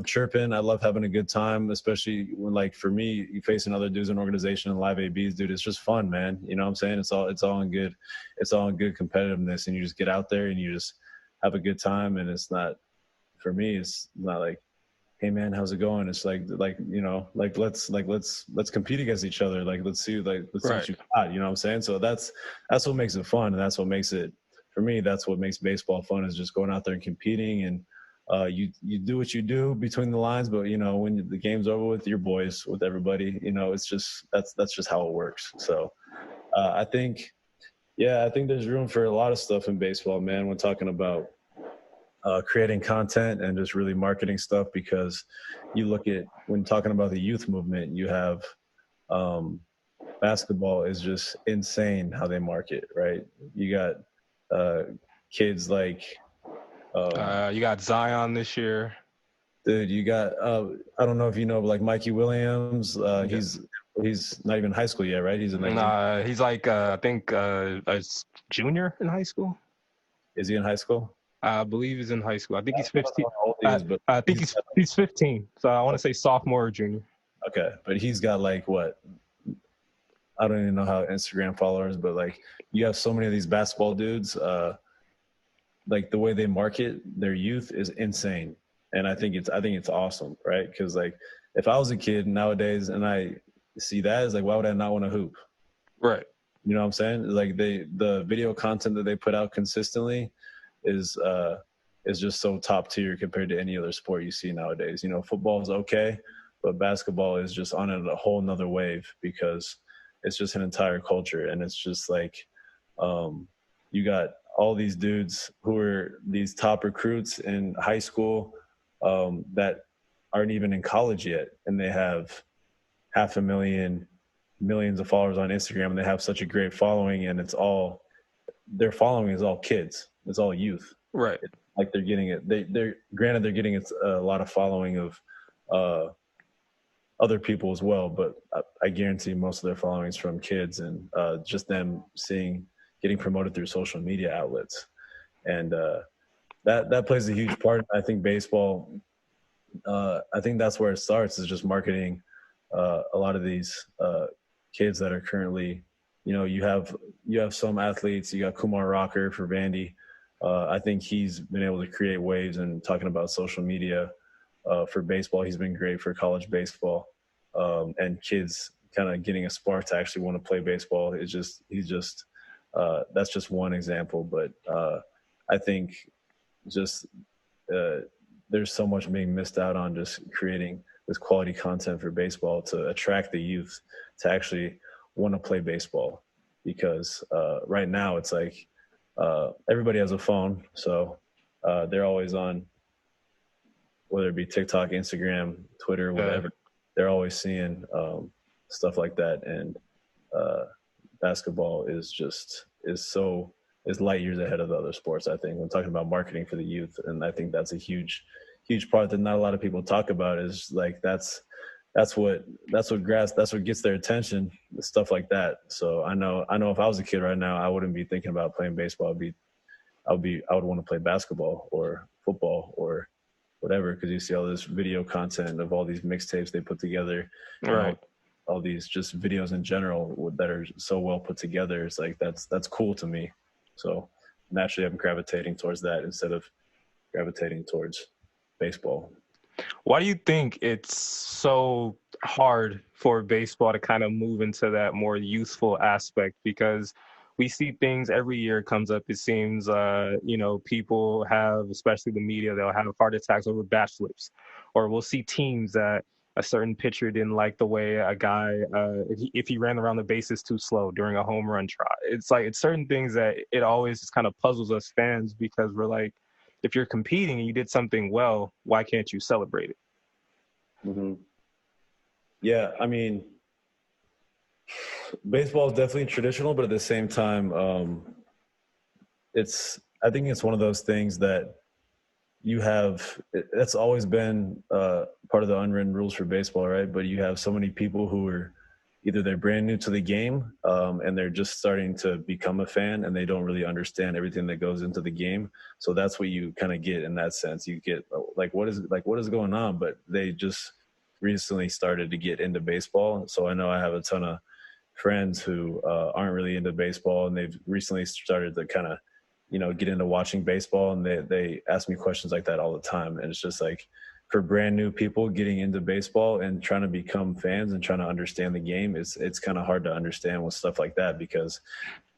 chirping. I love having a good time, especially when, like, for me, you facing other dudes in organization and live ABs, dude, it's just fun, man. You know what I'm saying? It's all in good competitiveness, and you just get out there and you just have a good time. And it's not, for me, it's not like, hey man, how's it going? It's like let's compete against each other. Like let's see what you got. You know what I'm saying? So that's what makes it fun, and that's what makes it, for me, that's what makes baseball fun, is just going out there and competing. And you do what you do between the lines, but when the game's over with, your boys, with everybody, it's just that's just how it works. So I think there's room for a lot of stuff in baseball, man, when talking about creating content and just really marketing stuff, because you look at, when talking about the youth movement, you have basketball is just insane how they market, right? You got kids like you got Zion this year. dude, you got I don't know if you know, but like Mikey Williams, he's not even in high school yet, right? He's in He's like I think a junior in high school. Is he in high school? I believe he's in high school. I think he's I don't 15. know how old he is, but I think he's 15. So I want to say sophomore or junior. okay. But he's got like what? I don't even know how Instagram followers, but like you have so many of these basketball dudes. Like the way they market their youth is insane, and I think it's awesome, right? Because like if I was a kid nowadays and I see that, is like why would I not want to hoop? Right. You know what I'm saying? Like the video content that they put out consistently is just so top tier compared to any other sport you see nowadays. You know, football is okay, but basketball is just on a whole nother wave because it's just an entire culture, and it's just like you got all these dudes who are these top recruits in high school that aren't even in college yet, and they have 500,000 millions of followers on Instagram, and they have such a great following, and it's all their following is all kids, it's all youth. Right. Like they're getting it. They're granted they're getting a lot of following of other people as well, but I guarantee most of their following is from kids and just them getting promoted through social media outlets, and that plays a huge part. I think baseball. I think that's where it starts is just marketing a lot of these kids that are currently, you know, you have some athletes. You got Kumar Rocker for Vandy. I think he's been able to create waves and talking about social media for baseball. He's been great for college baseball and kids kind of getting a spark to actually want to play baseball. That's just one example, but I think just there's so much being missed out on just creating this quality content for baseball to attract the youth to actually want to play baseball, because right now it's like everybody has a phone, so they're always on, whether it be TikTok, Instagram, Twitter, whatever. They're always seeing stuff like that, and basketball is light years ahead of the other sports. I think when talking about marketing for the youth, and I think that's a huge part that not a lot of people talk about. Is like that's what gets their attention, stuff like that. So I know if I was a kid right now, I wouldn't be thinking about playing baseball. I would want to play basketball or football or whatever, because you see all this video content of all these mixtapes they put together, Right. and all these just videos in general that are so well put together. It's like that's cool to me. So naturally, I'm gravitating towards that instead of gravitating towards baseball. Why do you think it's so hard for baseball to kind of move into that more youthful aspect? Because we see things every year comes up. It seems, people have, especially the media, they'll have heart attacks over bat flips, or we'll see teams that a certain pitcher didn't like the way a guy, if he ran around the bases too slow during a home run trot. It's certain things that it always just kind of puzzles us fans, because we're like, if you're competing and you did something well, why can't you celebrate it? Mm-hmm. Yeah, I mean, baseball is definitely traditional, but at the same time, I think it's one of those things that that's always been part of the unwritten rules for baseball, right? But you have so many people who are either they're brand new to the game and they're just starting to become a fan, and they don't really understand everything that goes into the game. So that's what you kind of get in that sense. You get what is going on, but they just recently started to get into baseball. So I know I have a ton of friends who aren't really into baseball, and they've recently started to kind of get into watching baseball, and they ask me questions like that all the time. And it's just like, for brand new people getting into baseball and trying to become fans and trying to understand the game, it's kind of hard to understand with stuff like that, because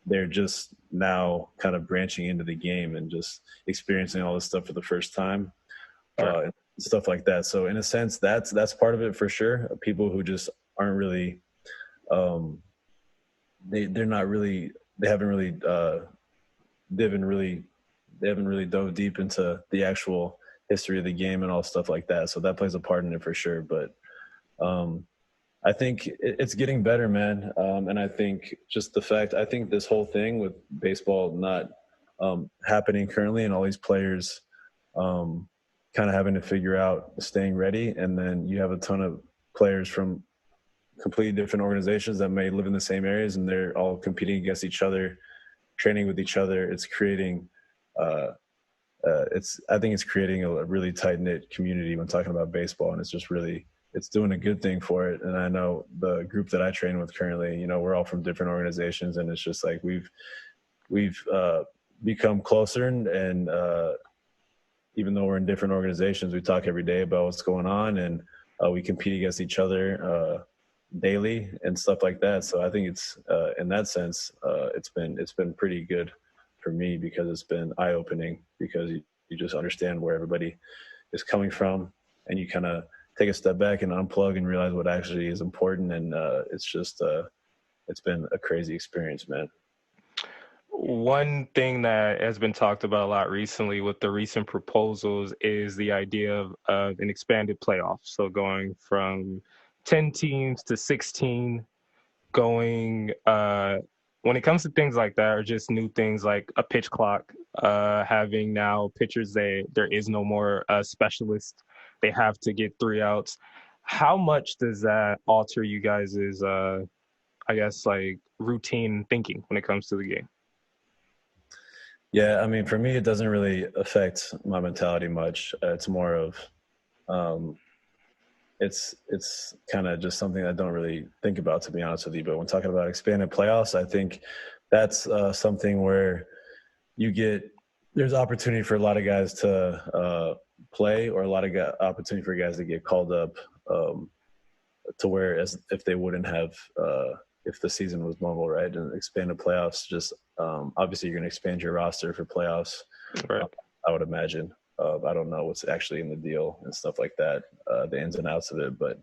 they're just now kind of branching into the game and just experiencing all this stuff for the first time. Sure. And stuff like that. So in a sense, that's part of it for sure. People who just aren't really they haven't really dove deep into the actual history of the game and all stuff like that. So that plays a part in it for sure. But I think it's getting better, man. And I think just I think this whole thing with baseball not happening currently, and all these players kind of having to figure out staying ready. And then you have a ton of players from completely different organizations that may live in the same areas, and they're all competing against each other, training with each other. It's creating I think it's creating a really tight knit community when talking about baseball, and it's just really it's doing a good thing for it. And I know the group that I train with currently, we're all from different organizations, and it's just like we've become closer, and even though we're in different organizations, we talk every day about what's going on, and we compete against each other daily and stuff like that. So I think it's in that sense, it's been pretty good for me because it's been eye opening because you just understand where everybody is coming from, and you kind of take a step back and unplug and realize what actually is important. And it's been a crazy experience, man. One thing that has been talked about a lot recently with the recent proposals is the idea of an expanded playoff. So going from 10 teams to 16, going when it comes to things like that, or just new things like a pitch clock, having now pitchers, there is no more specialist. They have to get 3 outs. How much does that alter you guys' I guess like routine thinking when it comes to the game? Yeah, I mean, for me, it doesn't really affect my mentality much. It's more of, it's kind of just something I don't really think about, to be honest with you. But when talking about expanded playoffs, I think that's something where there's opportunity for a lot of guys to play, or a lot of opportunity for guys to get called up to where as if they wouldn't have if the season was normal, right? And expanded playoffs, just obviously you're going to expand your roster for playoffs. Right. I would imagine. I don't know what's actually in the deal and stuff like that, the ins and outs of it, but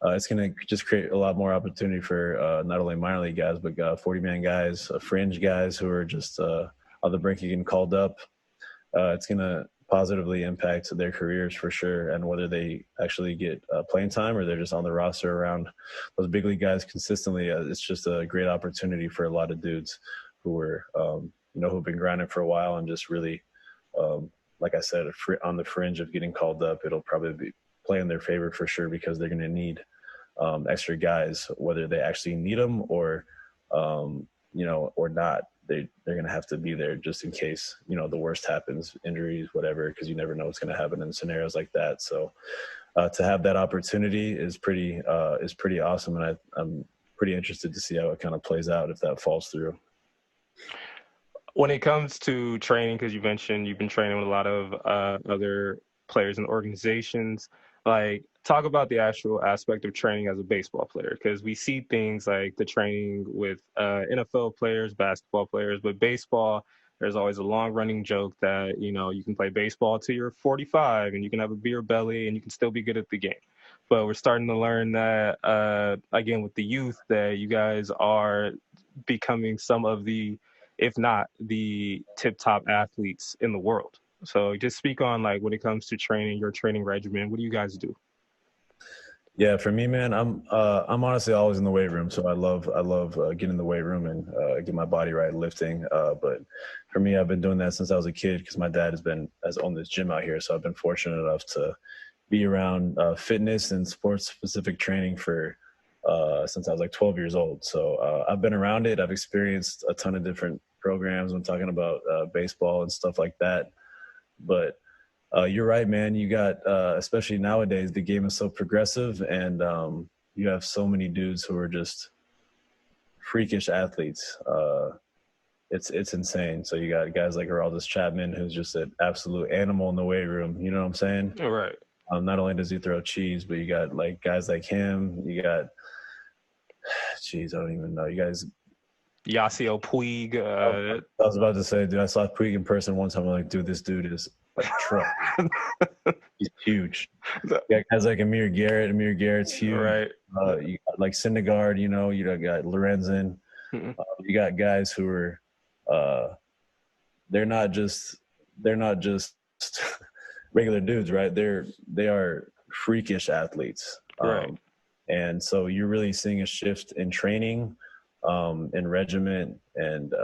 it's going to just create a lot more opportunity for not only minor league guys, but 40-man guys, fringe guys who are just on the brink of getting called up. It's going to positively impact their careers for sure, and whether they actually get playing time or they're just on the roster around those big league guys consistently. It's just a great opportunity for a lot of dudes who are, who've been grinding for a while and just really, like I said, on the fringe of getting called up. It'll probably be play in their favor for sure because they're going to need extra guys, whether they actually need them or not. They're going to have to be there just in case, the worst happens, injuries, whatever, because you never know what's going to happen in scenarios like that. So to have that opportunity is pretty awesome. And I'm pretty interested to see how it kind of plays out if that falls through. When it comes to training, because you mentioned you've been training with a lot of other players and organizations, like talk about the actual aspect of training as a baseball player, because we see things like the training with NFL players, basketball players, but baseball, there's always a long running joke that, you can play baseball till you're 45 and you can have a beer belly and you can still be good at the game. But we're starting to learn that, again, with the youth, that you guys are becoming some of the, if not the tip-top athletes in the world. So just speak on, like, when it comes to training, your training regimen, what do you guys do? Yeah, for me, man, I'm honestly always in the weight room. So I love getting in the weight room and get my body right, lifting. But for me, I've been doing that since I was a kid because my dad has owned this gym out here. So I've been fortunate enough to be around fitness and sports specific training for since I was like 12 years old. So I've been around it. I've experienced a ton of different programs when talking about baseball and stuff like that. But you're right, man. You got, especially nowadays, the game is so progressive, and you have so many dudes who are just freakish athletes. It's insane. So you got guys like Aroldis Chapman, who's just an absolute animal in the weight room. You know what I'm saying? All right. Not only does he throw cheese, but you got like guys like him. You got, I don't even know. You guys. Yasiel Puig. I was about to say, dude, I saw Puig in person one time. I'm like, dude, this dude is like truck. He's huge. You got guys like Amir Garrett. Amir Garrett's huge. Right. You got like Syndergaard. You got Lorenzen. Mm-hmm. You got guys who are, they're not just regular dudes, right? They are freakish athletes. Right. And so you're really seeing a shift in training, in regiment, and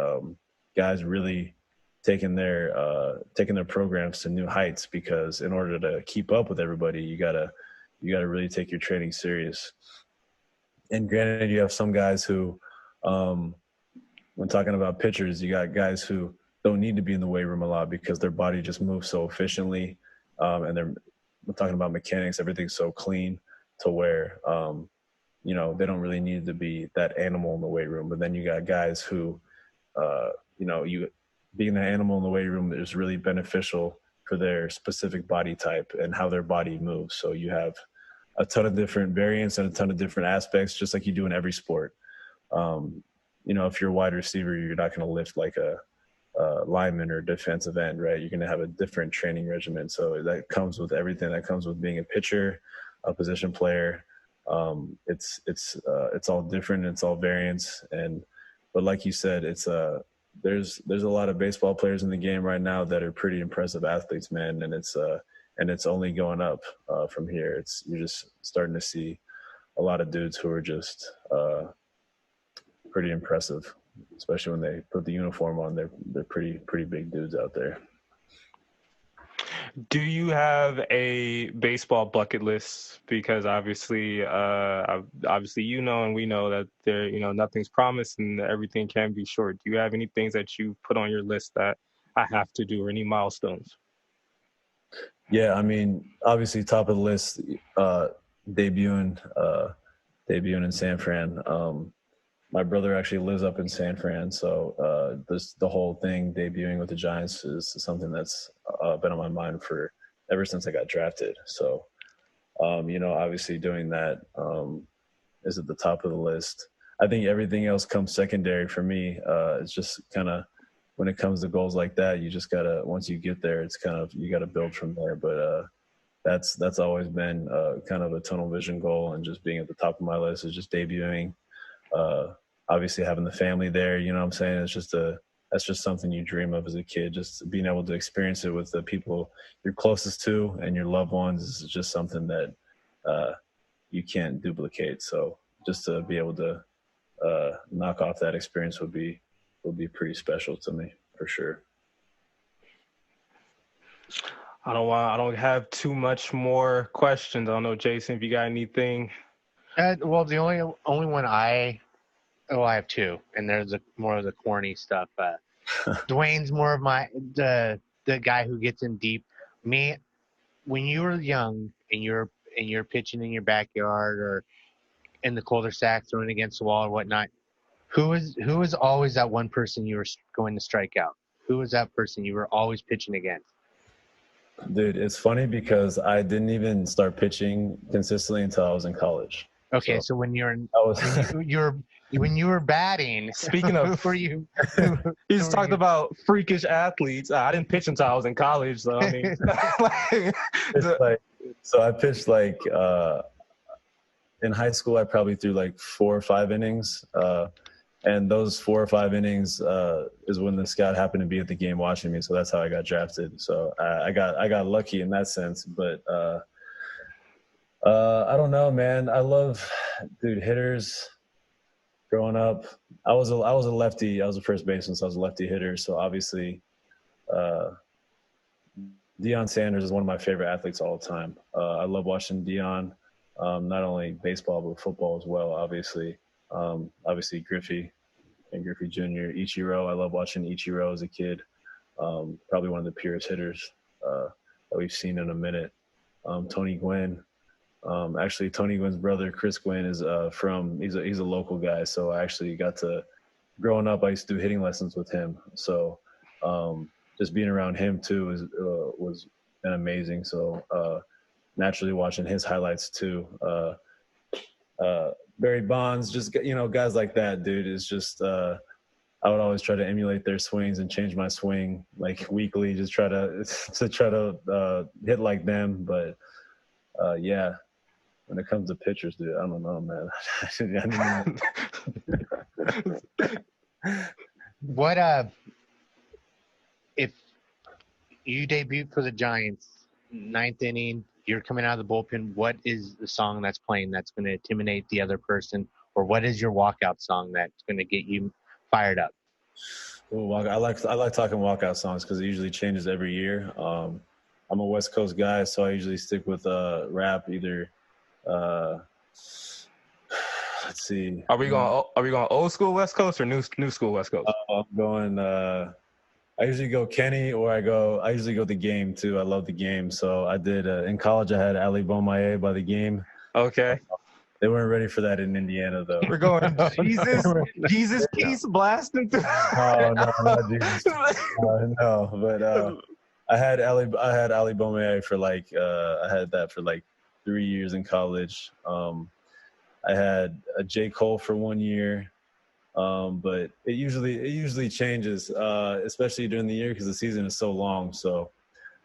guys really taking their programs to new heights, because in order to keep up with everybody, you gotta really take your training serious. And granted, you have some guys who, when talking about pitchers, you got guys who don't need to be in the weight room a lot because their body just moves so efficiently, and we're talking about mechanics. Everything's so clean to where they don't really need to be that animal in the weight room. But then you got guys who, you being that animal in the weight room is really beneficial for their specific body type and how their body moves. So you have a ton of different variants and a ton of different aspects, just like you do in every sport. If you're a wide receiver, you're not going to lift like a lineman or defensive end, right? You're going to have a different training regimen. So that comes with everything. That comes with being a pitcher, a position player. It's all different. It's all variants. But like you said, there's a lot of baseball players in the game right now that are pretty impressive athletes, man. And it's only going up from here. You're just starting to see a lot of dudes who are just pretty impressive, especially when they put the uniform on. They're pretty big dudes out there. Do you have a baseball bucket list? Because obviously, and we know that nothing's promised and everything can be short. Do you have any things that you put on your list that I have to do, or any milestones? Yeah, I mean, obviously, top of the list, debuting in San Fran. My brother actually lives up in San Fran, so the whole thing debuting with the Giants is something that's been on my mind ever since I got drafted. So, obviously doing that is at the top of the list. I think everything else comes secondary for me. It's just kind of when it comes to goals like that, you just gotta, once you get there, it's kind of you got to build from there. But that's always been kind of a tunnel vision goal, and just being at the top of my list is just debuting. Obviously having the family there, you know what I'm saying? That's just something you dream of as a kid. Just being able to experience it with the people you're closest to and your loved ones is just something that you can't duplicate. So just to be able to knock off that experience would be pretty special to me, for sure. I don't have too much more questions. I don't know, Jason, if you got anything. Well, the only one I have two, and there's more of the corny stuff. Dwayne's more of the guy who gets in deep. Me, when you were young and you're pitching in your backyard or in the cul-de-sac throwing against the wall or whatnot, who was always that one person you were going to strike out? Who was that person you were always pitching against? Dude, it's funny because I didn't even start pitching consistently until I was in college. Okay, so when when you were batting, speaking of, who were you? He's talking about freakish athletes. I didn't pitch until I was in college, so I mean, so I pitched in high school. I probably threw 4 or 5 innings, and those 4 or 5 innings is when the scout happened to be at the game watching me. So that's how I got drafted. So I got lucky in that sense, but. I don't know, man. I love, hitters. Growing up, I was a lefty. I was a first baseman, so I was a lefty hitter. So obviously, Deion Sanders is one of my favorite athletes all the time. I love watching Deion, not only baseball but football as well. Obviously, Griffey and Griffey Jr., Ichiro. I love watching Ichiro as a kid. Probably one of the purest hitters that we've seen in a minute. Tony Gwynn. Actually, Tony Gwynn's brother, Chris Gwynn, is he's a local guy. So I actually growing up, I used to do hitting lessons with him. So just being around him too was been amazing. So naturally watching his highlights too. Barry Bonds, just guys like that, dude, is just I would always try to emulate their swings and change my swing weekly, just try to hit like them. But yeah. When it comes to pitchers, dude, I don't know, man. What if you debut for the Giants, 9th inning, you're coming out of the bullpen, what is the song that's playing that's going to intimidate the other person, or what is your walkout song that's going to get you fired up? Ooh, I like talking walkout songs because it usually changes every year. I'm a West Coast guy, so I usually stick with rap either. Let's see. Are we going old school West Coast or new school West Coast? I'm going. I I usually go Kenny, or I usually go the Game too. I love the Game. So I did in college. I had Ali Bomaye by the Game. Okay. They weren't ready for that in Indiana though. We're going Jesus Peace blasting through. No, not Jesus. No, but I had Ali Bomaye for like I had that for like 3 years in college. I had a J. Cole for 1 year. But it usually changes, especially during the year because the season is so long. So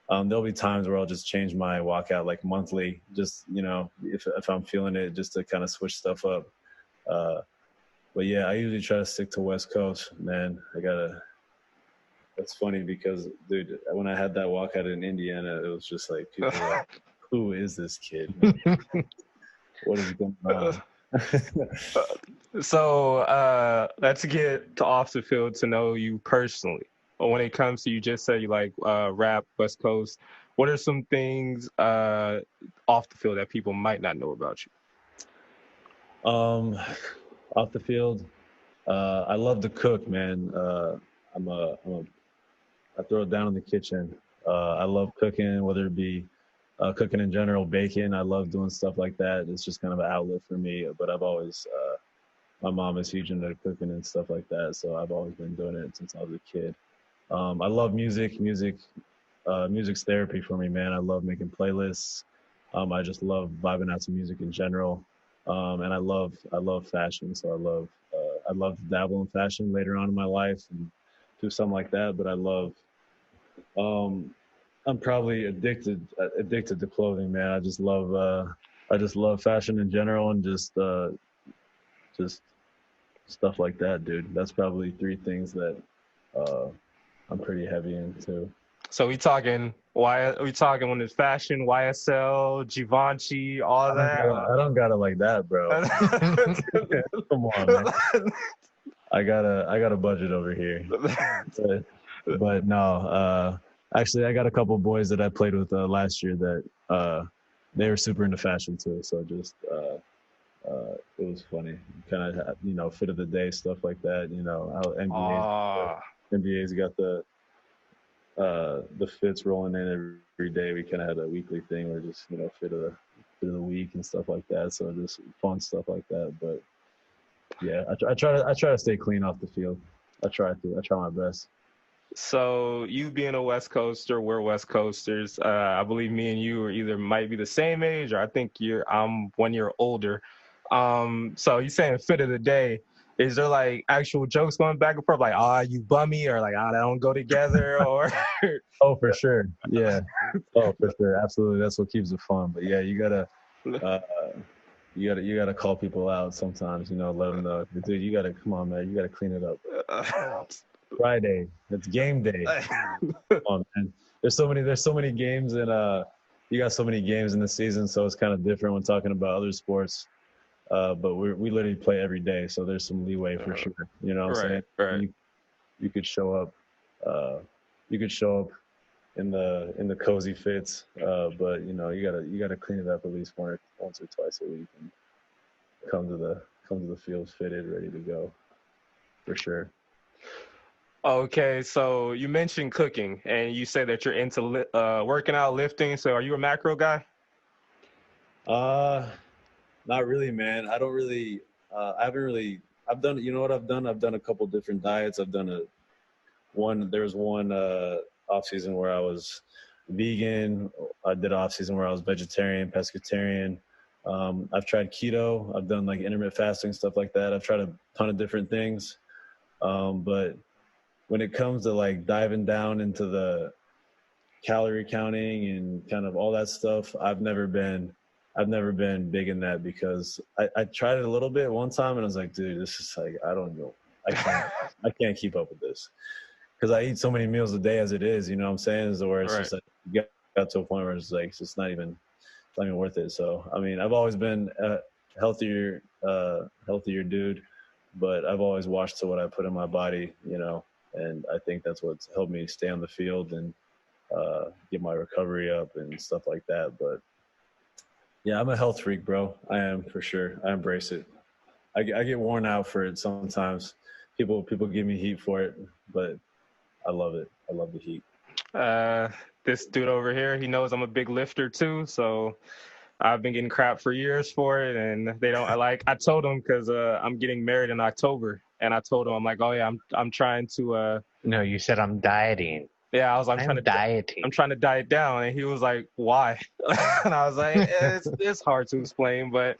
there'll be times where I'll just change my walkout like monthly, just if I'm feeling it, just to kind of switch stuff up. But yeah, I usually try to stick to West Coast. Man, That's funny because, dude, when I had that walkout in Indiana, it was just like people were like, "Who is this kid? What is going on?" So let's get to off the field to know you personally. When it comes to, you just said you like rap, West Coast. What are some things off the field that people might not know about you? Off the field, I love to cook, man. I throw it down in the kitchen. I love cooking, whether it be cooking in general, baking. I love doing stuff like that. It's just kind of an outlet for me. But I've always, my mom is huge into cooking and stuff like that. So I've always been doing it since I was a kid. I love music. Music's therapy for me, man. I love making playlists. I just love vibing out to music in general. And I love fashion. So I love to dabble in fashion later on in my life and do something like that. But I'm probably addicted to clothing, man. I just love fashion in general and just stuff like that, dude. That's probably 3 things that I'm pretty heavy into. So we talking when it's fashion, YSL, Givenchy, all that? I don't got it like that, bro. Come on, man. I got a budget over here. But no, actually I got a couple boys that I played with last year that they were super into fashion too. So just it was funny, kind of fit of the day stuff like that. How NBA's got the fits rolling in every day. We kind of had a weekly thing where just fit of the week and stuff like that. So just fun stuff like that. But yeah, I try to stay clean off the field. I try my best. So you being a West Coaster, we're West Coasters. I believe me and you are either might be the same age, or I think I'm 1 year older. So you saying fit of the day. Is there like actual jokes going back and forth, like you bummy, or like that don't go together, or? Oh, for sure, yeah. Oh, for sure, absolutely. That's what keeps it fun. But yeah, you gotta call people out sometimes. Let them know, dude. You gotta come on, man. You gotta clean it up. Friday, it's game day. Come on, man. There's so many games, and you got so many games in the season, so it's kind of different when talking about other sports. But we literally play every day, so there's some leeway for sure. You know what I'm saying? Right. You could show up. You could show up in the cozy fits, but you gotta clean it up at least once or twice a week and come to the field fitted, ready to go, for sure. Okay, so you mentioned cooking, and you say that you're into working out, lifting. So are you a macro guy? Not really, man. I don't really. I haven't really. I've done. You know what I've done? I've done a couple different diets. I've done There was one off season where I was vegan. I did off season where I was vegetarian, pescatarian. I've tried keto. I've done like intermittent fasting, stuff like that. I've tried a ton of different things. But when it comes to like diving down into the calorie counting and kind of all that stuff, I've never been big in that, because I tried it a little bit one time and I was like, dude, this is like, I don't know. I can't keep up with this, because I eat so many meals a day as it is, you know what I'm saying? Is where it's Right. just like, you got to a point where it's like, it's just not even worth it. So, I mean, I've always been a healthier dude, but I've always watched to what I put in my body, and I think that's what's helped me stay on the field and get my recovery up and stuff like that. But yeah, I'm a health freak, bro. I am, for sure. I embrace it. I get worn out for it sometimes. People give me heat for it, but I love it. I love the heat. This dude over here, he knows I'm a big lifter too, so I've been getting crap for years for it, and they don't. I told him because I'm getting married in October, and I told him I'm like, oh yeah, I'm trying to. No, you said I'm dieting. Yeah, I'm I'm trying to dieting. I'm trying to diet down, and he was like, why? And I was like, it's hard to explain, but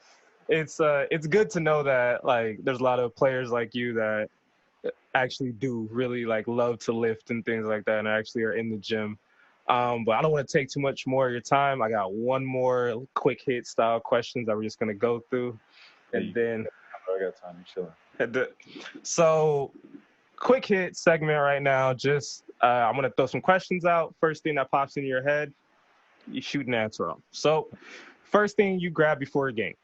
it's good to know that like there's a lot of players like you that actually do really like love to lift and things like that, and actually are in the gym. But I don't want to take too much more of your time. I got one more quick hit style questions that we're just gonna go through, and then I got time. You chilling. So quick hit segment right now. Just I'm gonna throw some questions out. First thing that pops into your head, you shoot an answer on. So first thing you grab before a game.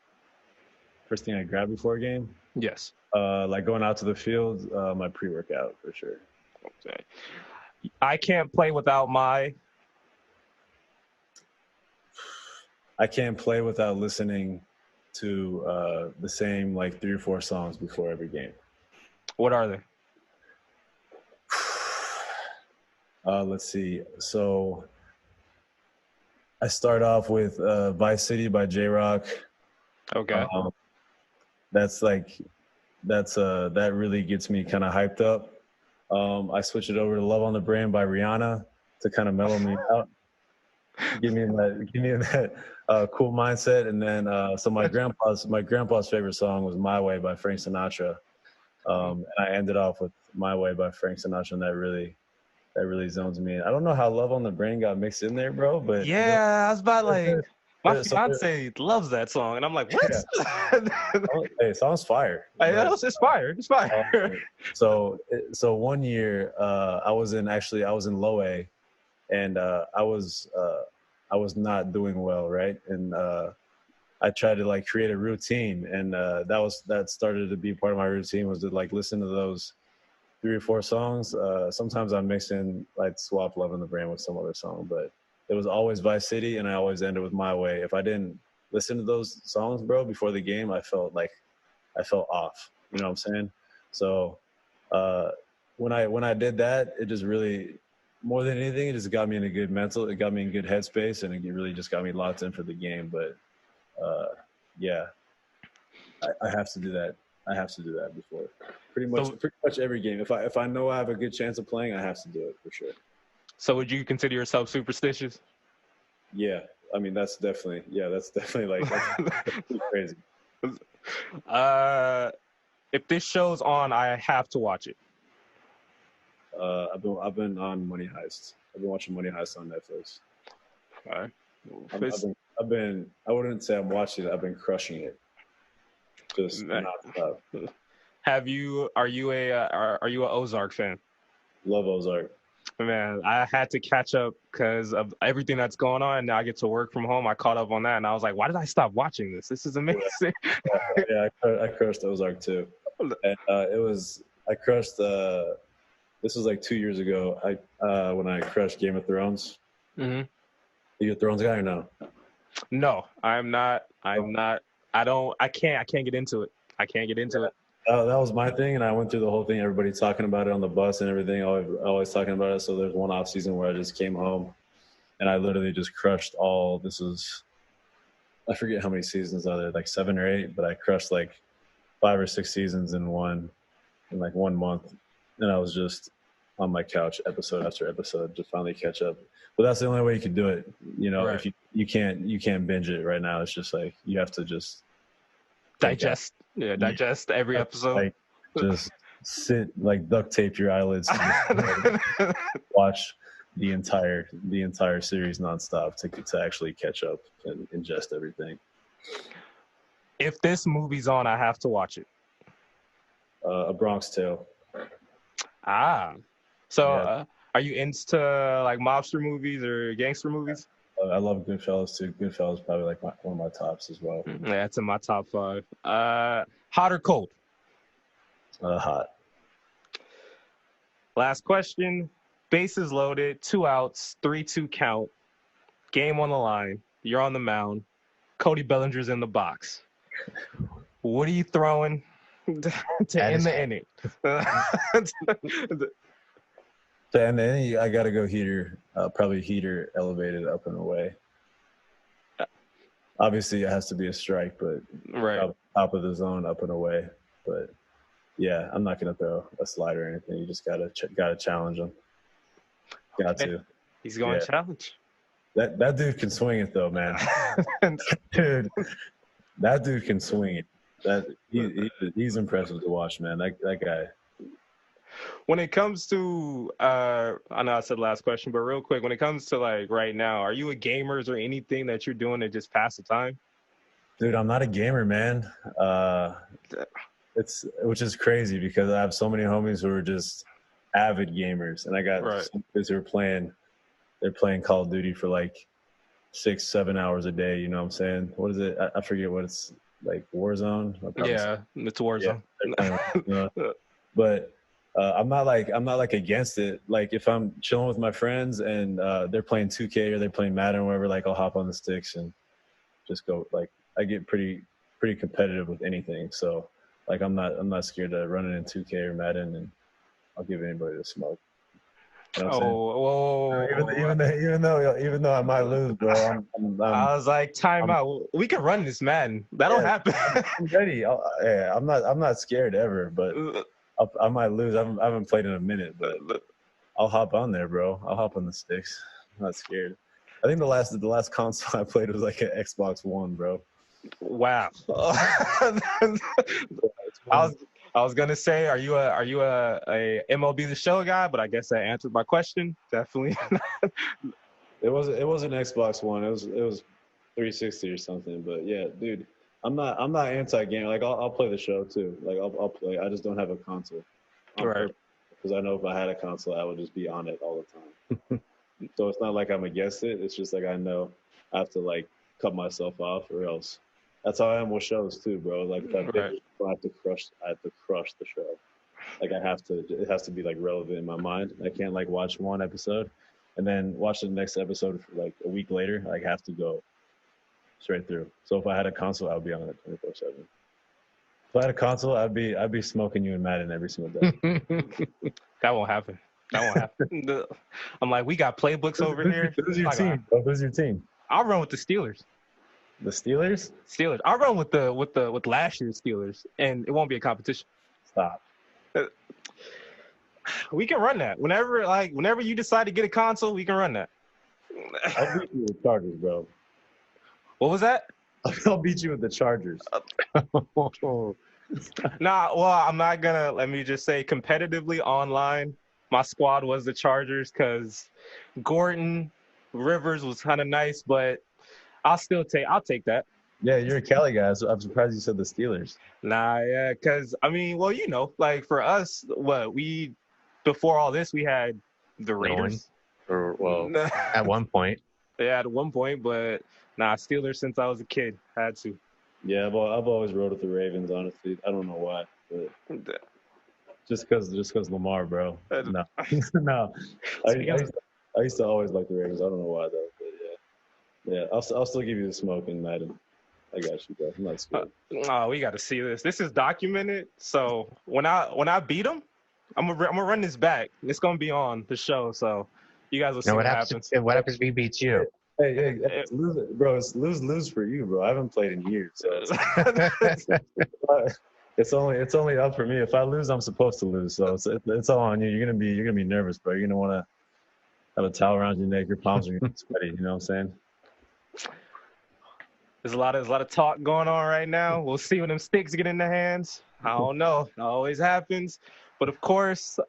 First thing I grab before a game? Yes. Like going out to the field, my pre-workout for sure. Okay. I can't play without my. I can't play without listening to the same like 3 or 4 songs before every game. What are they? Let's see. So I start off with Vice City by J-Rock. Okay. That really gets me kind of hyped up. I switch it over to Love on the Brain by Rihanna to kind of mellow me out. Give me that cool mindset. And then so my grandpa's favorite song was My Way by Frank Sinatra. And I ended off with My Way by Frank Sinatra, and that really zones me in. I don't know how Love on the Brain got mixed in there, bro, but yeah, I was about like my fiance loves that song, and I'm like, what? Yeah. Hey, song's fire. It's fire. It's fire. So one year I was in low A, and I was not doing well, right? And I tried to like create a routine, and that started to be part of my routine, was to like listen to those 3 or 4 songs. Sometimes I mix in, like, swap Love on the Brain with some other song, but it was always Vice City, and I always ended with My Way. If I didn't listen to those songs, bro, before the game, I felt off. You know what I'm saying? So when I did that, it just really, more than anything, it just got me in a good mental. It got me in good headspace, and it really just got me locked in for the game. But yeah, I have to do that. I have to do that before pretty much every game. If I know I have a good chance of playing, I have to do it for sure. So would you consider yourself superstitious? Yeah, I mean that's definitely like that's crazy. If this show's on, I have to watch it. I've been on Money Heist. I've been watching Money Heist on Netflix. All right. I wouldn't say I'm watching it. I've been crushing it. Just nonstop. Are you a Ozark fan? Love Ozark. Man, I had to catch up because of everything that's going on. Now I get to work from home. I caught up on that, and I was like, why did I stop watching this? This is amazing. Yeah, I crushed Ozark too. And I crushed this was like 2 years ago. When I crushed Game of Thrones. Mm-hmm. You a Thrones guy or no? No, I'm not. I can't get into it. I can't get into it. That was my thing, and I went through the whole thing. Everybody talking about it on the bus and everything. Always talking about it. So there's one off season where I just came home, and I literally just crushed all. I forget how many seasons are there, like 7 or 8, but I crushed like 5 or 6 seasons in one month, and I was just on my couch episode after episode to finally catch up. But that's the only way you can do it. You know, right. If you can't binge it right now. It's just like you have to just digest every episode. Like, just sit, like duct tape your eyelids to watch the entire series nonstop to actually catch up and ingest everything. If this movie's on, I have to watch it. A Bronx Tale. So Yeah. Are you into like mobster movies or gangster movies? I love Goodfellas too. Goodfellas is probably like one of my tops as well. Yeah, it's in my top 5. Hot or cold? Hot. Last question. Bases loaded, 2 outs, 3-2 count. Game on the line. You're on the mound. Cody Bellinger's in the box. What are you throwing to end the inning? And then I got to go heater, probably heater elevated up and away. Obviously, it has to be a strike, but Right. top of the zone, up and away. But yeah, I'm not gonna throw a slider or anything. You just gotta challenge him. Got to. He's going to challenge. That dude can swing it though, man. Dude, that dude can swing it. He's impressive to watch, man. That guy. When it comes to, I know I said last question, but real quick, when it comes to like right now, are you a gamer? Is there anything that you're doing to just pass the time? Dude, I'm not a gamer, man. Which is crazy because I have so many homies who are just avid gamers, and I got some kids who are they're playing Call of Duty for like 6-7 hours a day. You know what I'm saying? What is it? I forget what it's like. Warzone. Yeah, it's Warzone. Yeah, but I'm not like against it. Like if I'm chilling with my friends and they're playing 2K or they're playing Madden or whatever, like I'll hop on the sticks and just go. Like I get pretty competitive with anything. So like I'm not scared to run it in 2K or Madden, and I'll give anybody the smoke. You know even though I might lose, bro. I was like, time out. We can run this, man. That'll happen. I'm ready. I'm not scared ever, but I might lose. I haven't played in a minute, but I'll hop on there, bro. I'll hop on the sticks. I'm not scared. I think the last console I played was like an Xbox One, bro. Wow. I was gonna say, are you a MLB The Show guy? But I guess that answered my question. Definitely. It wasn't Xbox One. It was 360 or something. But yeah, dude, I'm not anti-game. Like I'll play the show too. Like I'll play. I just don't have a console. Right. Because I know if I had a console, I would just be on it all the time. So it's not like I'm against it. It's just like I know I have to like cut myself off, or else. That's how I am with shows too, bro. Like if I have to crush the show. Like it has to be like relevant in my mind. I can't like watch one episode and then watch the next episode for like a week later. Like have to go straight through. So if I had a console, I would be on it 24/7. If I had a console, I'd be smoking you in Madden every single day. That won't happen. I'm like, we got playbooks over here. Who's your team? Who's your team? I'll run with the Steelers. The Steelers? Steelers. I'll run with last year's Steelers, and it won't be a competition. Stop. We can run that whenever you decide to get a console. We can run that. I'll beat you with the Chargers, bro. What was that? I'll beat you with the Chargers. Nah, well, I'm not gonna. Let me just say, competitively online, my squad was the Chargers because Gordon Rivers was kind of nice, but I'll take that. Yeah, you're a Cali guy, so I'm surprised you said the Steelers. Nah, yeah, because I mean, well, like for us, before all this, we had the Raiders. At one point. Yeah, at one point, but Steelers since I was a kid, had to. Yeah, well, I've always rode with the Ravens, honestly. I don't know why, but just because Lamar, bro. No, no. I used to always like the Ravens. I don't know why though, but yeah. I'll still give you the smoke in Madden. I got you, bro. I'm not scared. We got to see this. This is documented. So when I beat him, I'm gonna run this back. It's gonna be on the show, so you guys will see what happens. What happens if he beats you? Hey, it's lose for you, bro. I haven't played in years, so it's only up for me. If I lose, I'm supposed to lose, so it's all on you. You're gonna be nervous, bro. You're gonna want to have a towel around your neck. Your palms are gonna be sweaty. You know what I'm saying? There's a lot of talk going on right now. We'll see when them sticks get in the hands. I don't know. It always happens. But of course,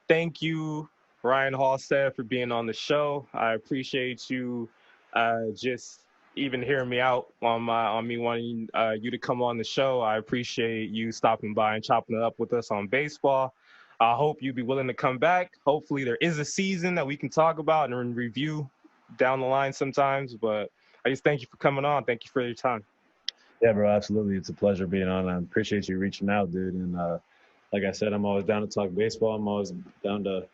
thank you, Ryan Halstead, for being on the show. I appreciate you just even hearing me out on me wanting you to come on the show. I appreciate you stopping by and chopping it up with us on baseball. I hope you'd be willing to come back. Hopefully there is a season that we can talk about and review down the line sometimes. But I just thank you for coming on. Thank you for your time. Yeah, bro, absolutely. It's a pleasure being on. I appreciate you reaching out, dude. And like I said, I'm always down to talk baseball. I'm always down to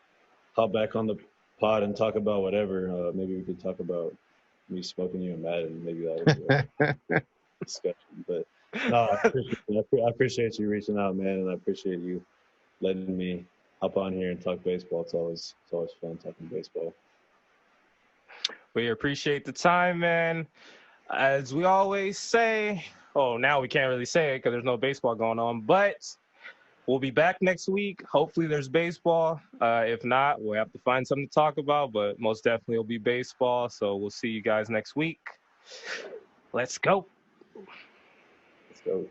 hop back on the pod and talk about whatever. Maybe we could talk about me smoking you in Madden. Maybe that would be a discussion. But no, I appreciate you reaching out, man, and I appreciate you letting me hop on here and talk baseball. It's always fun talking baseball. We appreciate the time, man. As we always say, now we can't really say it because there's no baseball going on, but we'll be back next week. Hopefully there's baseball. If not, we'll have to find something to talk about, but most definitely it'll be baseball. So we'll see you guys next week. Let's go. Let's go.